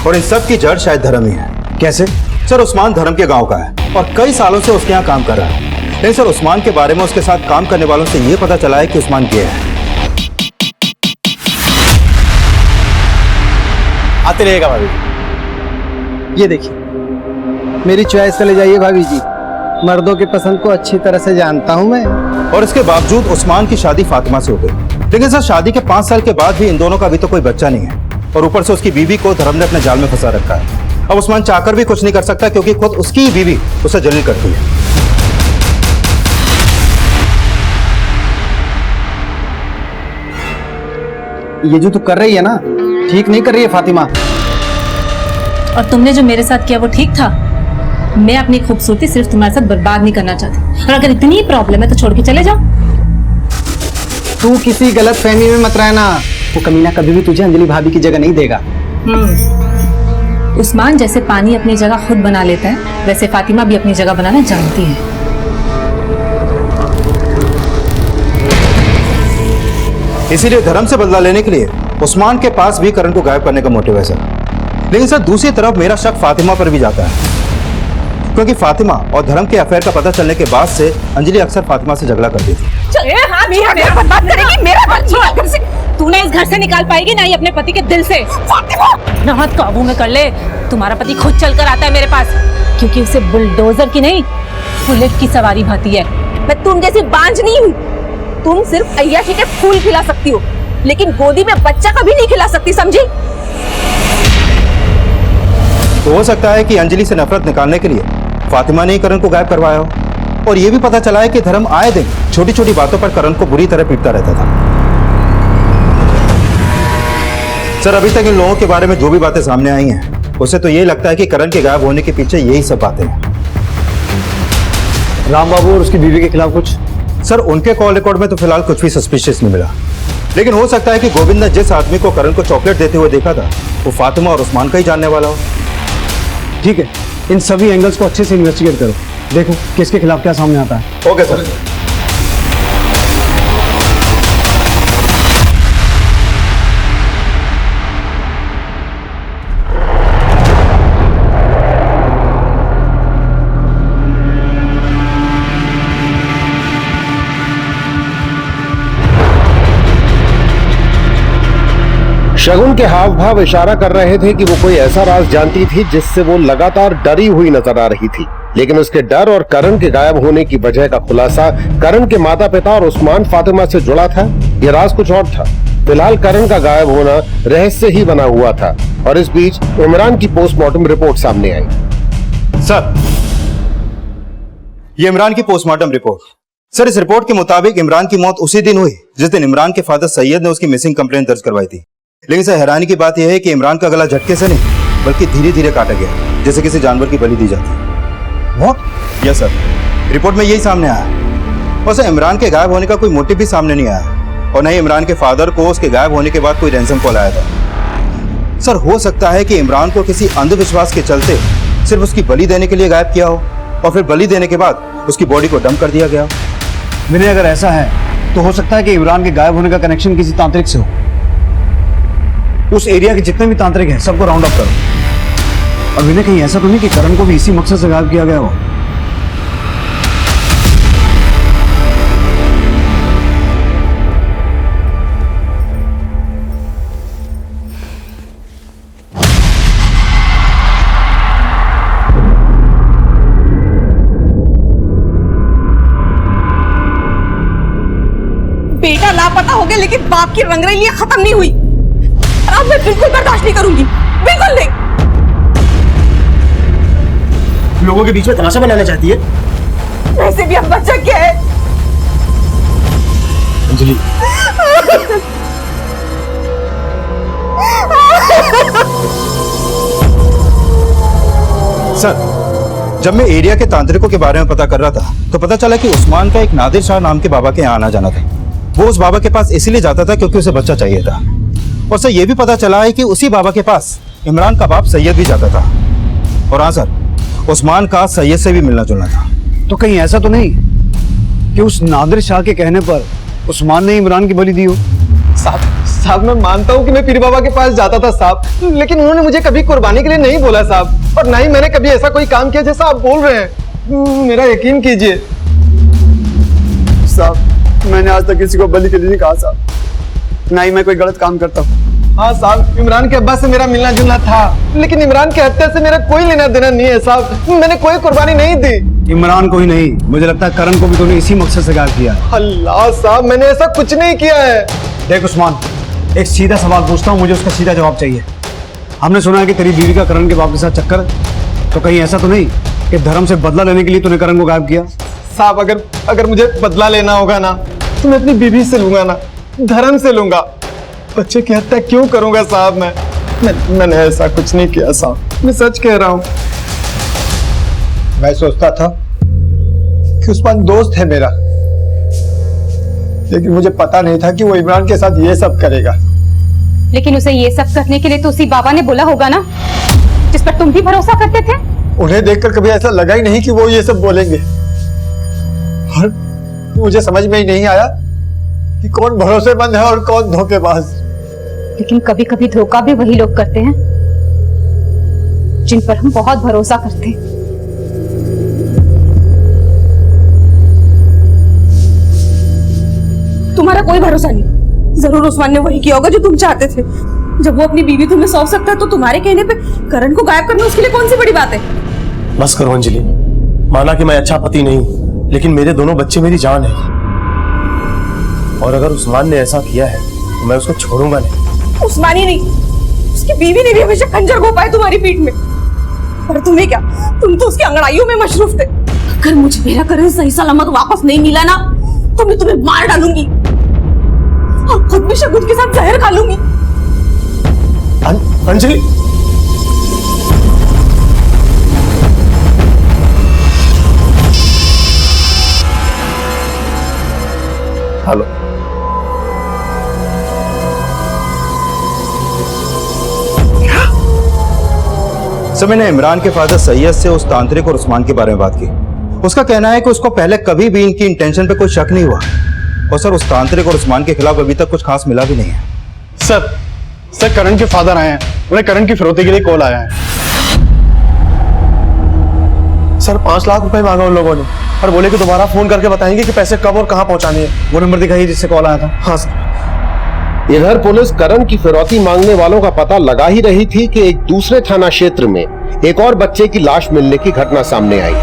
और इन सब की जड़ शायद धर्म ही है। कैसे? सर, उस्मान धर्म के गांव का है और कई सालों से उसके यहाँ काम कर रहा है, लेकिन सर उस्मान के बारे में उसके साथ काम करने वालों से ये पता चला है कि उस्मान गे है। आते रहेगा भाभी। ये देखिए, मेरी चॉइस ले जाइए भाभी जी, मर्दों की पसंद को अच्छी तरह से जानता हूं मैं। और इसके बावजूद उस्मान की शादी फातिमा से हो गई, लेकिन सर शादी के 5 साल के बाद भी इन दोनों का अभी तो कोई बच्चा नहीं है और ऊपर से उसकी बीवी को धर्म ने अपने जाल में फंसा रखा है। अब उस्मान चाहकर भी कुछ नहीं कर सकता क्योंकि खुद उसकी ही बीवी उसे जलील करती है। ये जो तू कर रही है ना, ठीक नहीं कर रही है फातिमा। और तुमने जो मेरे साथ किया वो ठीक था? मैं अपनी खूबसूरती सिर्फ तुम्हारे साथ बर्बाद नहीं करना चाहती, और अगर इतनी प्रॉब्लम है तो छोड़ के चले जाओ। तू किसी गलत फहमी में मत रहना, वो कमीना कभी भी तुझे अंजलि भाभी की जगह नहीं देगा। उस्मान जैसे पानी अपनी जगह खुद बना लेता है, वैसे फातिमा भी अपनी जगह बनाना जानती है। इसीलिए धर्म से बदला लेने के लिए उस्मान के पास भी करण को गायब करने का मोटिव है सर। लेकिन सर दूसरी तरफ मेरा शक फातिमा पर भी जाता है, क्योंकि फातिमा और धर्म के अफेयर का पता चलने के बाद से अंजलि अक्सर फातिमा से झगड़ा करती थी। तूने इस घर से निकाल पाएगी ना ही अपने पति के दिल से। ना हाथ काबू में कर ले, तुम्हारा पति खुद चलकर आता है मेरे पास, क्योंकि उसे बुलडोजर की नहीं बुलेट की सवारी भाती है। मैं तुम जैसी बांझ नहीं हूँ, तुम सिर्फ अय्याशी के फूल खिला सकती हो, लेकिन गोदी में बच्चा कभी नहीं खिला सकती, समझी? तो हो सकता है कि अंजलि से नफरत निकालने के लिए फातिमा ने ही करण को गायब करवाया हो, और यह भी पता चला है कि धर्म आए दिन छोटी छोटी बातों पर करण को बुरी तरह पीटता रहता था। सर, अभी तक इन लोगों के बारे में जो भी बातें सामने आई हैं, उससे तो यही लगता है कि करण के गायब होने के पीछे यही सब बातें हैं। राम बाबू और उसकी बीवी के खिलाफ कुछ? सर, उनके कॉल रिकॉर्ड में तो फिलहाल कुछ भी सस्पिशियस नहीं मिला, लेकिन हो सकता है कि गोविंद ने जिस आदमी को करण को चॉकलेट देते हुए देखा था वो फातिमा और उस्मान का ही जानने वाला हो। ठीक है, इन सभी एंगल्स को अच्छे से इन्वेस्टिगेट करो, देखो किसके खिलाफ क्या सामने आता है। Okay sir. शगुन के हाव भाव इशारा कर रहे थे कि वो कोई ऐसा राज जानती थी जिससे वो लगातार डरी हुई नजर आ रही थी, लेकिन उसके डर और करण के गायब होने की वजह का खुलासा करण के माता पिता और उस्मान फातिमा से जुड़ा था। ये राज कुछ और था। फिलहाल करण का गायब होना रहस्य ही बना हुआ था और इस बीच इमरान की पोस्टमार्टम रिपोर्ट सामने आई। सर, ये इमरान की पोस्टमार्टम रिपोर्ट। सर, इस रिपोर्ट के मुताबिक इमरान की मौत उसी दिन हुई जिस दिन इमरान के फादर सैयद ने उसकी मिसिंग कंप्लेंट दर्ज करवाई थी। लेकिन सर, हैरानी की बात यह है कि इमरान का गला झटके से नहीं बल्कि धीरे धीरे काटा गया, जैसे किसी जानवर की बलि दी जाती है। What? यस सर, रिपोर्ट में यही सामने आया। और सर, इमरान के गायब होने का कोई मोटिव भी सामने नहीं आया और न ही इमरान के फादर को उसके गायब होने के बाद कोई रैंसम कॉल आया था। सर, हो सकता है कि इमरान को किसी अंधविश्वास के चलते सिर्फ उसकी बलि देने के लिए गायब किया हो और फिर बलि देने के बाद उसकी बॉडी को डंप कर दिया गया हो। विनय, अगर ऐसा है तो हो सकता है कि इमरान के गायब होने का कनेक्शन किसी तांत्रिक से हो। उस एरिया के जितने भी तांत्रिक हैं सबको राउंड अप करो। और विनय, कहीं ऐसा तो नहीं कि करण को भी इसी मकसद से गायब किया गया हो? लापता हो गए, लेकिन बाप की रंगरलियां खत्म नहीं हुई। अब मैं बिल्कुल बर्दाश्त नहीं करूंगी, बिल्कुल नहीं। लोगों के बीच में तमाशा बनाना चाहती है। वैसे भी अब बच्चा क्या है? अंजलि, सर, जब मैं एरिया के तांत्रिकों के बारे में पता कर रहा था तो पता चला कि उस्मान का एक नादिर शाह नाम के बाबा के यहाँ आना जाना था। वो उस बाबा के पास इसीलिए जाता था क्योंकि उसे बच्चा चाहिए था। और सर, ये भी पता चला है कि उसी बाबा के पास इमरान का बाप सैयद भी जाता था। और हाँ सर, उस्मान का सैयद से भी मिलना जुलना था। तो कहीं ऐसा तो नहीं कि उस नादिर शाह के कहने पर उस्मान ने इमरान की बलि दी हो? साहब मैं मानता हूँ कि मैं पीर बाबा के पास जाता था साहब, लेकिन उन्होंने मुझे कभी कुर्बानी के लिए नहीं बोला साहब, और ना ही मैंने कभी ऐसा कोई काम किया जैसा आप बोल रहे हैं। मेरा यकीन कीजिए साहब, मैंने आज तक किसी को बलि के लिए नहीं कहा साहब, ना ही मैं कोई गलत काम करता हूँ। हाँ साहब, इमरान के अब्बा से मेरा मिलना जुलना था, लेकिन इमरान की हत्या से मेरा कोई लेना देना नहीं है साहब। मैंने कोई कुर्बानी नहीं दी। इमरान को ही नहीं, मुझे लगता है करण को भी तूने इसी मकसद से गायब किया। अल्लाह साहब, मैंने ऐसा कुछ नहीं किया है। देख उस्मान, एक सीधा सवाल पूछता हूँ, मुझे उसका सीधा जवाब चाहिए। हमने सुना है कि तेरी बीवी का करण के बाप के साथ चक्कर है, तो कहीं ऐसा तो नहीं कि धर्म से बदला लेने के लिए तूने करण को गायब किया? साहब, अगर मुझे बदला लेना होगा ना तो मैं अपनी बीवी से लूंगा ना, धर्म से लूंगा। बच्चे की हत्या क्यों करूंगा साहब? मैंने ऐसा कुछ नहीं किया साहब, मैं सच कह रहा हूँ। मैं सोचता था कि उस्मान दोस्त है मेरा, लेकिन मुझे पता नहीं था कि वो इमरान के साथ ये सब करेगा। लेकिन उसे ये सब करने के लिए तो उसी बाबा ने बोला होगा ना, जिस पर तुम भी भरोसा करते थे। उन्हें देखकर कभी ऐसा लगा ही नहीं कि वो ये सब बोलेंगे, और मुझे समझ में ही नहीं आया कि कौन भरोसेमंद है और कौन धोखेबाज। लेकिन कभी कभी धोखा भी वही लोग करते हैं जिन पर हम बहुत भरोसा करते हैं। तुम्हारा कोई भरोसा नहीं। जरूर उस्मान ने वही किया होगा जो तुम चाहते थे। जब वो अपनी बीवी तुम्हें सौंप सकता है तो तुम्हारे कहने पे करण को गायब करना उसके लिए कौन सी बड़ी बात है? बस करो अंजलि, माना कि मैं अच्छा पति नहीं हूं, लेकिन मेरे दोनों बच्चे मेरी जान है, और अगर उस्मान ने ऐसा किया है तो मैं उसको छोड़ूंगा नहीं। उस्मान ही नहीं, उसकी बीवी ने भी हमेशा खंजर घोंपा है तुम्हारी पीठ में। पर तुम्हें क्या, तुम तो उसकी अंगड़ाइयों में मशरूफ थे। अगर मुझे मेरा करण सही सलामत वापस नहीं मिला ना तो मैं तुम्हें मार डालूंगी और खुद भी शगुन के साथ जहर खा लूंगी। अंजलि, हेलो, सर, मैंने इमरान के फादर सैयद से उस तांत्रिक और उस्मान के बारे में बात की। उसका कहना है कि उसको पहले कभी भी इनकी इंटेंशन पे कोई शक नहीं हुआ, और सर उस तांत्रिक और उस्मान के खिलाफ अभी तक कुछ खास मिला भी नहीं है। सर करण के फादर आए हैं, उन्हें करण की फिरौती के लिए कॉल आया है। सर 5 लाख रुपए मांगा उन लोगों ने, और बोले कि दोबारा फोन करके बताएंगे कि पैसे कब और कहां पहुंचाने हैं। वो नंबर दिखाइए जिससे कॉल आया था। हाँ सर। इधर पुलिस करण की फिरौती मांगने वालों का पता लगा ही रही थी कि एक दूसरे थाना क्षेत्र में एक और बच्चे की लाश मिलने की घटना सामने आई।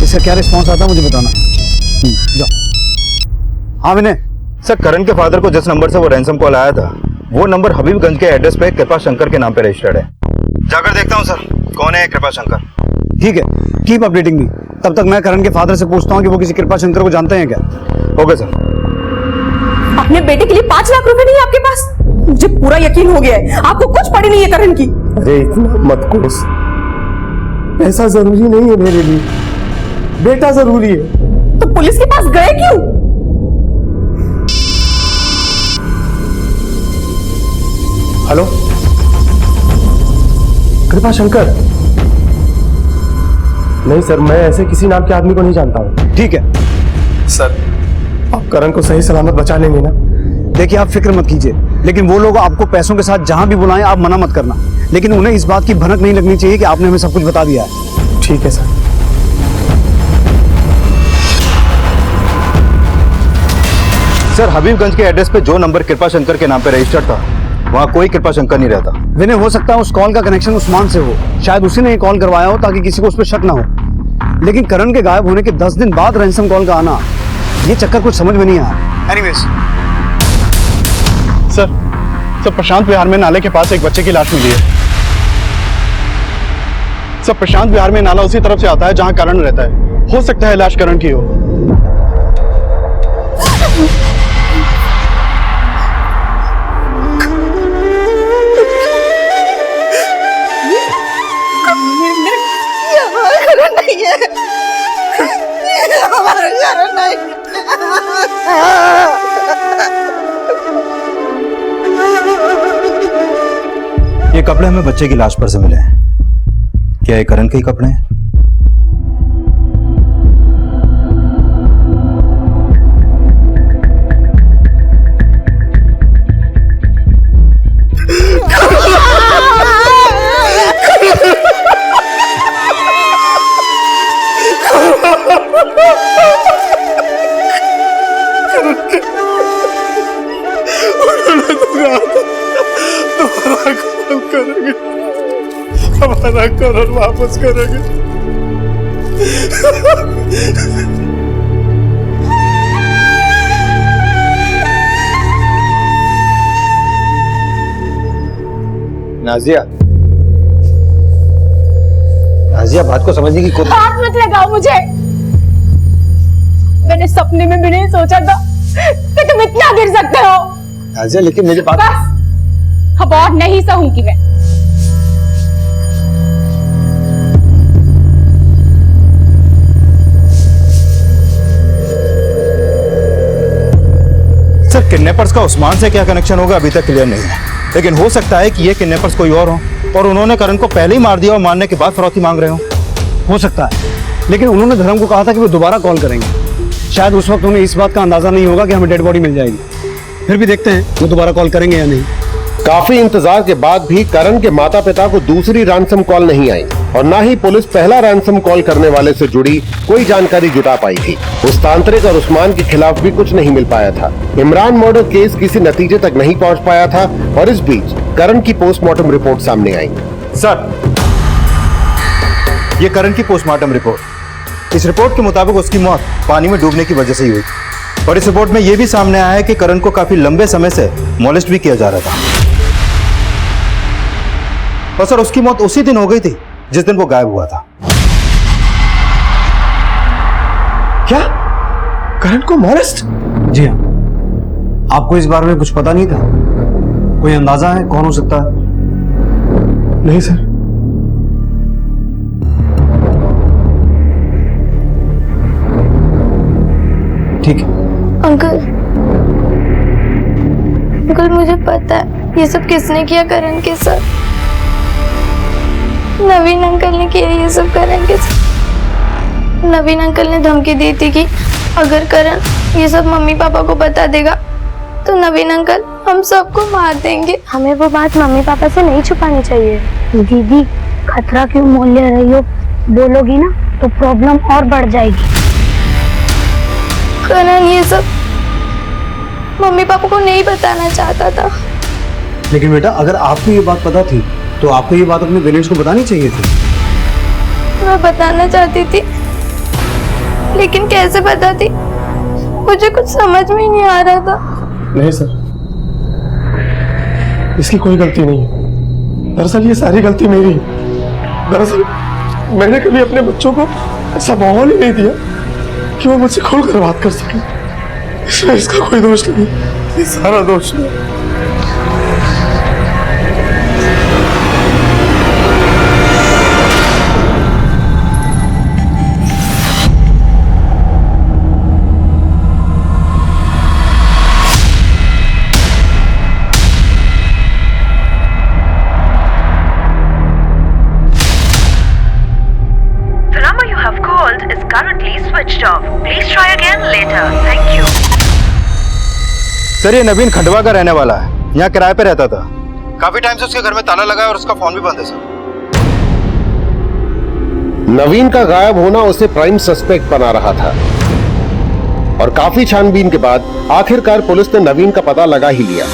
इसका क्या रिस्पॉन्स आता है मुझे बताना। जाओ। हाँ विनय। सर, करण के फादर को जिस नंबर से वो रैंसम कॉल आया था, वो नंबर हबीबगंज के एड्रेस पे कृपा शंकर के नाम पे रजिस्टर्ड है। जाकर देखता हूँ सर, कौन है कृपा शंकर। ठीक है, कीप अपडेटिंग मी। तब तक मैं करण के फादर से पूछता हूँ कि वो किसी कृपा शंकर को जानते हैं क्या। Okay sir. अपने बेटे के लिए 5 लाख रुपए नहीं है आपके पास? मुझे पूरा यकीन हो गया है आपको कुछ पड़ी नहीं है करण की। अरे इतना मत कोस, ऐसा जरूरी नहीं है मेरे लिए, बेटा जरूरी है। तो पुलिस के पास गए क्यों? हेलो, कृपा शंकर? नहीं सर, मैं ऐसे किसी नाम के आदमी को नहीं जानता हूँ। ठीक है सर, आप करण को सही सलामत बचा लेंगे ना? देखिए, आप फिक्र मत कीजिए, लेकिन वो लोग आपको पैसों के साथ जहां भी बुलाएं आप मना मत करना, लेकिन उन्हें इस बात की भनक नहीं लगनी चाहिए कि आपने हमें सब कुछ बता दिया है। ठीक है सर। सर, हबीबगंज के एड्रेस पे जो नंबर कृपा शंकर के नाम पे रजिस्टर्ड था, वहाँ कोई कृपा शंकर नहीं रहता। विनय, हो सकता है उस कॉल का कनेक्शन उस्मान से हो, शायद उसी ने ये कॉल करवाया हो ताकि किसी को उस पर शक ना हो। लेकिन करण के गायब होने के 10 दिन बाद रैंसम कॉल का आना, ये चक्कर कुछ समझ में नहीं आया। एनीवेज सर, प्रशांत विहार में नाले के पास एक बच्चे की लाश मिली है। सर, प्रशांत विहार में नाला उसी तरफ से आता है जहां करण रहता है। हो सकता है लाश करण की हो। ये कपड़े हमें बच्चे की लाश पर से मिले हैं। क्या ये करण के ही कपड़े हैं? हमारा करण वापस करेंगे। नाजिया, बात को समझने की कोशिश। हाथ मत लगाओ मुझे। मैंने सपने में भी नहीं सोचा था कि तुम इतना गिर सकते हो। नाजिया, लेकिन मेरी बात। बस, अब और नहीं सहूंगी मैं। सर, किडनैपर्स का उस्मान से क्या कनेक्शन होगा अभी तक क्लियर नहीं है, लेकिन हो सकता है कि ये किडनैपर्स कोई और हो और उन्होंने करण को पहले ही मार दिया और मारने के बाद फिरौती मांग रहे हो सकता है, लेकिन उन्होंने धर्म को कहा था कि वो दोबारा कॉल करेंगे। शायद उस वक्त उन्हें इस बात का अंदाजा नहीं होगा कि हमें डेड बॉडी मिल जाएगी। फिर भी देखते हैं वो दोबारा कॉल करेंगे या नहीं। काफी इंतजार के बाद भी करण के माता पिता को दूसरी रैंसम कॉल नहीं आई और न ही पुलिस पहला रैंसम कॉल करने वाले से जुड़ी कोई जानकारी जुटा पाई थी। उस तांत्रिक और उस्मान के खिलाफ भी कुछ नहीं मिल पाया था। इमरान मर्डर केस किसी नतीजे तक नहीं पहुंच पाया था और इस बीच करण की पोस्टमार्टम रिपोर्ट सामने आई। सर, ये करण की पोस्टमार्टम रिपोर्ट, इस रिपोर्ट के मुताबिक उसकी मौत पानी में डूबने की वजह से ही हुई और इस रिपोर्ट में यह भी सामने आया है कि करण को काफी लंबे समय से मॉलेस्ट भी किया जा रहा था। और सर, उसकी मौत उसी दिन हो गई थी जिस दिन वो गायब हुआ था। क्या? करण को मॉलेस्ट? जी हाँ। आपको इस बारे में कुछ पता नहीं था? कोई अंदाजा है कौन हो सकता है? नहीं सर। ठीक है। अंकल मुझे पता है ये सब किसने किया करण के साथ। नवीन अंकल ने किया ये सब करण के साथ। नवीन अंकल ने धमकी दी थी कि अगर करण ये सब मम्मी पापा को बता देगा तो नवीन अंकल हम सबको मार देंगे। हमें वो बात मम्मी पापा से नहीं छुपानी चाहिए। दीदी, खतरा क्यों मोल ले रही हो? बोलोगी ना तो प्रॉब्लम और बढ़ जाएगी। करण ये सब मम्मी पापा को नहीं बताना चाहता था। लेकिन बेटा, अगर आपको ये बात पता थी तो आपको ये बात अपने पेरेंट्स को बतानी चाहिए थी। मैं बताना चाहती थी लेकिन कैसे बताती, मुझे कुछ समझ में ही नहीं आ रहा था। नहीं सर, इसकी कोई गलती नहीं है। दरअसल ये सारी गलती मेरी है। दरअसल मैंने कभी अपने बच्चों को ऐसा माहौल ही नहीं दिया कि वो मुझसे खुलकर बात कर सके। इसमें इसका कोई दोष नहीं, ये सारा दोष है। सर, ये नवीन खंडवा का रहने वाला है, यहाँ किराए पे रहता था। काफी टाइम से उसके घर में ताला लगा है और उसका फोन भी बंद है सर। नवीन का गायब होना उसे प्राइम सस्पेक्ट बना रहा था और काफी छानबीन के बाद आखिरकार पुलिस ने नवीन का पता लगा ही लिया।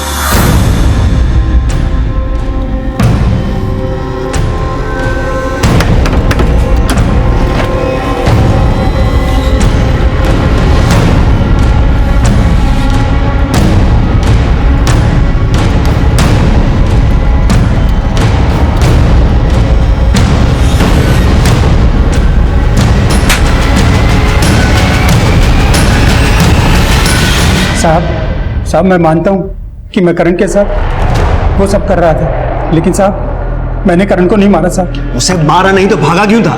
साहब मैं मानता हूँ कि मैं करण के साथ वो सब कर रहा था, लेकिन साहब मैंने करण को नहीं मारा साहब। उसे मारा नहीं तो भागा क्यों था?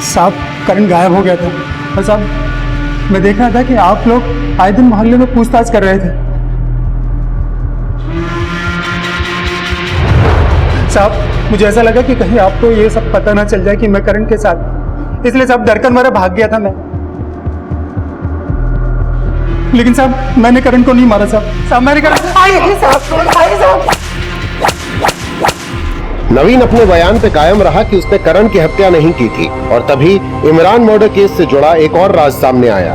साहब करण गायब हो गया था और साहब मैं देख रहा था कि आप लोग आए दिन मोहल्ले में पूछताछ कर रहे थे। साहब मुझे ऐसा लगा कि कहीं आपको ये सब पता ना चल जाए कि मैं करण के साथ, इसलिए साहब डरकर मारा भाग गया था मैं। लेकिन साहब मैंने करण को नहीं मारा साहब मैंने करण नवीन अपने बयान पे कायम रहा कि उसने करण की हत्या नहीं की थी और तभी इमरान मर्डर केस से जुड़ा एक और राज सामने आया।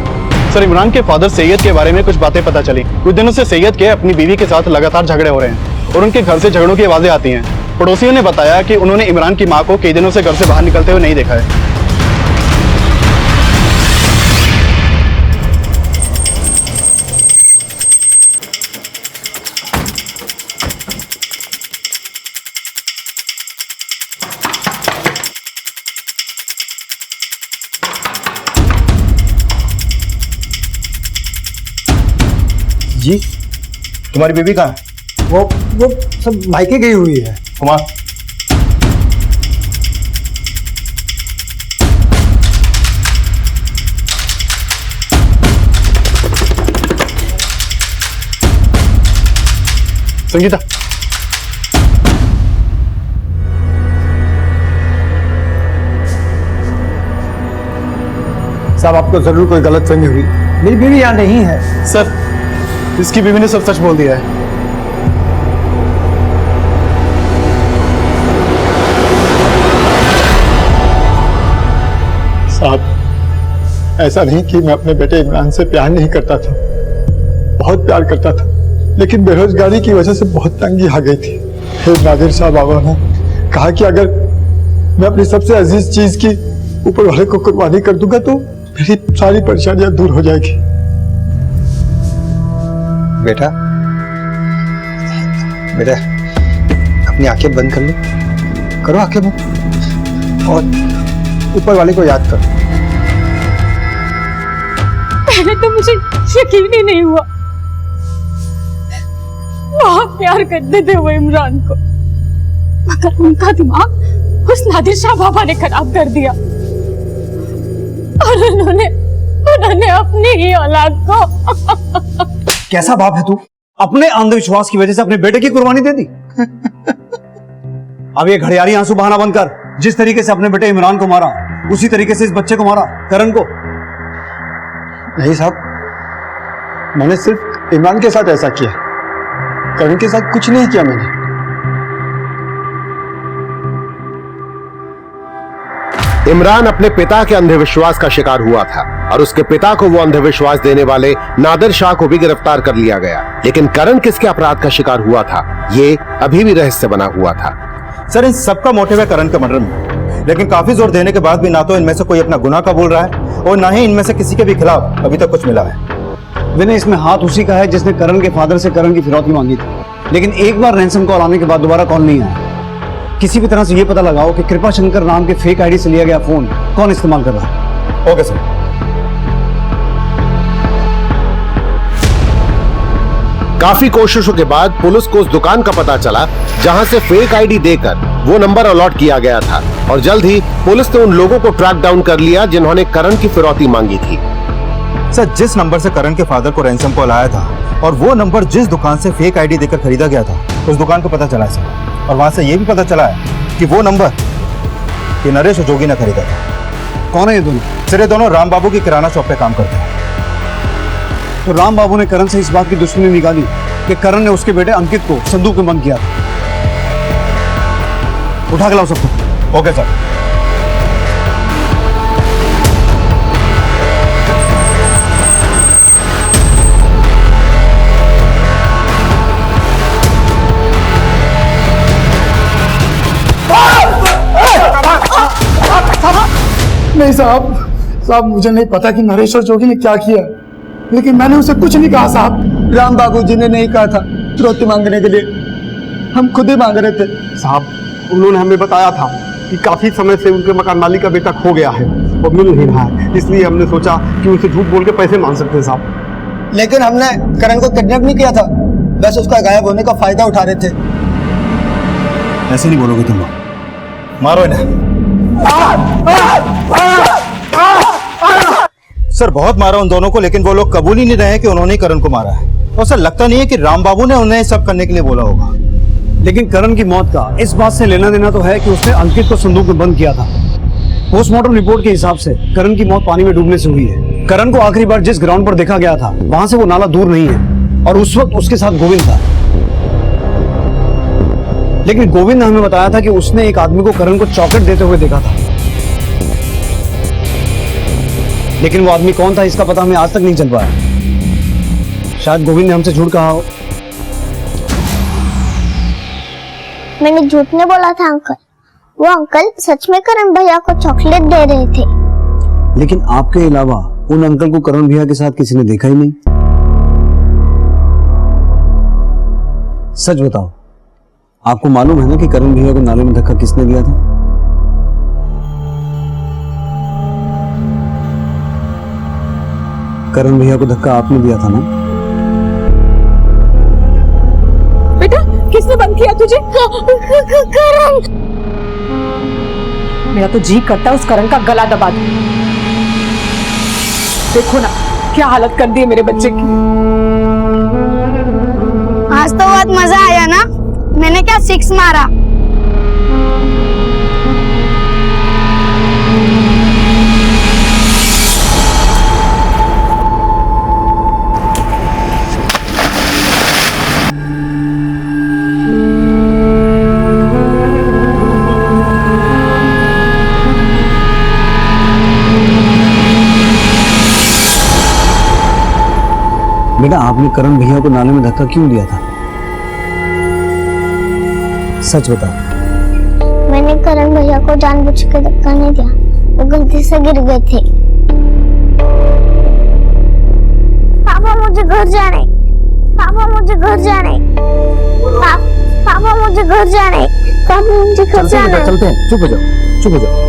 सर इमरान के फादर सैयद के बारे में कुछ बातें पता चली। कुछ दिनों से सैयद के अपनी बीवी के साथ लगातार झगड़े हो रहे हैं और उनके घर से झगड़ों की आवाजें आती हैं। पड़ोसियों ने बताया कि उन्होंने इमरान की मां को कई दिनों से घर से बाहर निकलते हुए नहीं देखा है। जी तुम्हारी बीवी कहाँ है? वो सब मायके गई हुई है। कुमार संगीता साहब आपको जरूर कोई गलतफहमी हुई। मेरी बीवी यहाँ नहीं है। सर इसकी बीवी ने सब सच बोल दिया है। साहब ऐसा नहीं कि मैं अपने बेटे इमरान से प्यार नहीं करता था, बहुत प्यार करता था, लेकिन बेरोजगारी की वजह से बहुत तंगी आ गई थी। फिर नादिर साहब बाबा ने कहा कि अगर मैं अपनी सबसे अजीज चीज की ऊपर वाले को कुर्बानी कर दूंगा तो मेरी सारी परेशानियां दूर हो जाएगी। बेटा अपनी आंखें बंद कर लो, करो आंखें बंद और ऊपर वाले को याद करो। पहले तो मुझे यकीन ही नहीं हुआ, बहुत प्यार करते थे वो इमरान को, मगर उनका दिमाग उस नादिर शाह बाबा ने खराब कर दिया और उन्होंने अपनी ही औलाद को। कैसा बाप है तू? अपने अंधविश्वास की वजह से अपने बेटे की कुर्बानी दे दी। अब ये घड़ियाली आंसू बहाना बंद कर। जिस तरीके से अपने बेटे इमरान को मारा उसी तरीके से इस बच्चे को मारा, करण को। नहीं साहब, मैंने सिर्फ इमरान के साथ ऐसा किया, करण के साथ कुछ नहीं किया मैंने। इमरान अपने पिता के अंधविश्वास का शिकार हुआ था और उसके पिता को वो अंधविश्वास देने वाले नादिर शाह को भी गिरफ्तार कर लिया गया। लेकिन करण किसके अपराध का शिकार हुआ था, ये अभी भी रहस्य बना हुआ था। सर इन सबका मोटिव है करण का मर्डर में, लेकिन काफी जोर देने के बाद भी ना तो इनमें से कोई अपना गुनाह कबूल रहा है और ना ही इनमें से किसी के भी खिलाफ अभी तक कुछ मिला है। विनय, इसमें हाथ उसी का है जिसने करण के फादर से करण की फिरौती मांगी थी, लेकिन एक बार रैंसम कॉल आने के बाद दोबारा कॉल नहीं आया। किसी भी तरह से ये पता लगाओ कि कृपा शंकर नाम के फेक आईडी से लिया गया फोन कौन इस्तेमाल कर रहा है। Okay sir. काफी कोशिशों के बाद पुलिस को उस दुकान का पता चला जहां से फेक आईडी देकर वो नंबर अलॉट किया गया था और जल्द ही पुलिस ने उन लोगों को ट्रैक डाउन कर लिया जिन्होंने करण की फिरौती मांगी थी। सर जिस नंबर से करण के फादर को रैंसम कॉल आया था और वो नंबर जिस दुकान से फेक आईडी देकर खरीदा गया था उस दुकान को पता चला है सर, और वहां से ये भी पता चला है कि वो नंबर ये नरेश और जोगी ने खरीदा था। कौन है ये दोनों? सर ये दोनों राम बाबू की किराना शॉप पे काम करते हैं। तो राम बाबू ने करण से इस बात की दुश्मनी निकाली कि करण ने उसके बेटे अंकित को संदूक में बंद किया था। उठा के लाओ सबको। Okay sir. नहीं साहब, मुझे नहीं पता कि नरेश्वर जोगी ने क्या किया, लेकिन मैंने उसे कुछ नहीं कहा साहब। राम बाबू जी ने नहीं कहा था फिरौती मांगने के लिए, हम खुद ही मांग रहे थे। साहब, उन्होंने हमें बताया था कि काफी समय से उनके मकान मालिक का बेटा खो गया है और मिल नहीं रहा है, इसलिए हमने सोचा कि उनसे झूठ बोल के पैसे मांग सकते हैं साहब। लेकिन हमने करण को किडनैप नहीं किया था, बस उसका गायब होने का फायदा उठा रहे थे। ऐसे नहीं बोलोगे तुम लोग, मारो इन्हें। सर बहुत मारा उन दोनों को, लेकिन वो लोग कबूल ही नहीं रहे कि उन्होंने करण को मारा है। और सर लगता नहीं है कि राम बाबू ने उन्हें सब करने के लिए बोला होगा। लेकिन करण की मौत का इस बात से लेना देना तो है कि उसने अंकित को संदूक में बंद किया था। पोस्टमार्टम रिपोर्ट के हिसाब से करण की मौत पानी में डूबने से हुई है। करण को आखिरी बार जिस ग्राउंड पर देखा गया था वहां से वो नाला दूर नहीं है और उस वक्त उसके साथ गोविंद था। लेकिन गोविंद ने हमें बताया था कि उसने एक आदमी को करण को चॉकलेट देते हुए देखा था, लेकिन वो आदमी कौन था इसका पता हमें आज तक नहीं चल पाया। शायद गोविंद ने हमसे झूठ कहा हो। मैंने झूठ नहीं बोला था अंकल, वो अंकल सच में करण भैया को चॉकलेट दे रहे थे। लेकिन आपके अलावा उन अंकल को करण भैया के साथ किसी ने देखा ही नहीं। सच बताओ, आपको मालूम है ना कि करण भैया को नाले में धक्का किसने दिया था? करण भैया को धक्का आपने दिया था ना? बेटा किसने बंद किया तुझे? करण। मेरा तो जी करता है उस करण का गला दबा दूं। देखो ना क्या हालत कर दी है मेरे बच्चे की। आज तो बहुत मजा आया ना, मैंने क्या 6 मारा। बेटा आपने करण भैया को नाले में धक्का क्यों दिया था? सच बताओ। मैंने करण भैया को जानबूझ के धक्का नहीं दिया, वो गलती से गिर गए थे। पापा मुझे घर जाने, पापा मुझे घर जाने, पापा मुझे घर जाने, पापा मुझे घर जाने। चलते हैं, चुप हो जाओ, चुप हो जाओ।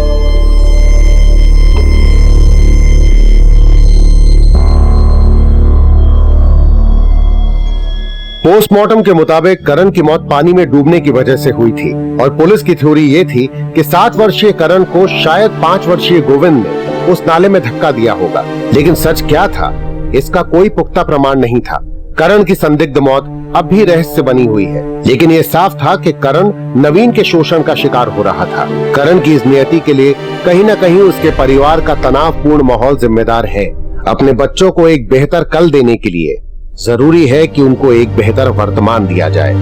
पोस्टमार्टम के मुताबिक करण की मौत पानी में डूबने की वजह से हुई थी और पुलिस की थ्योरी ये थी कि 7 वर्षीय करण को शायद 5 वर्षीय गोविंद ने उस नाले में धक्का दिया होगा। लेकिन सच क्या था, इसका कोई पुख्ता प्रमाण नहीं था। करण की संदिग्ध मौत अब भी रहस्य बनी हुई है, लेकिन ये साफ था कि करण नवीन के शोषण का शिकार हो रहा था। करण की इस नियति के लिए कहीं न कहीं उसके परिवार का तनावपूर्ण माहौल जिम्मेदार है। अपने बच्चों को एक बेहतर कल देने के लिए जरूरी है कि उनको एक बेहतर वर्तमान दिया जाए।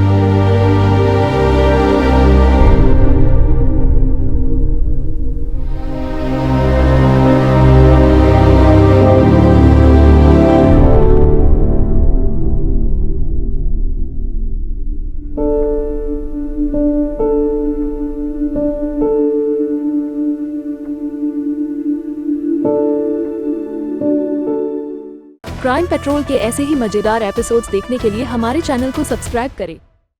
क्राइम पेट्रोल के ऐसे ही मजेदार एपिसोड्स देखने के लिए हमारे चैनल को सब्सक्राइब करें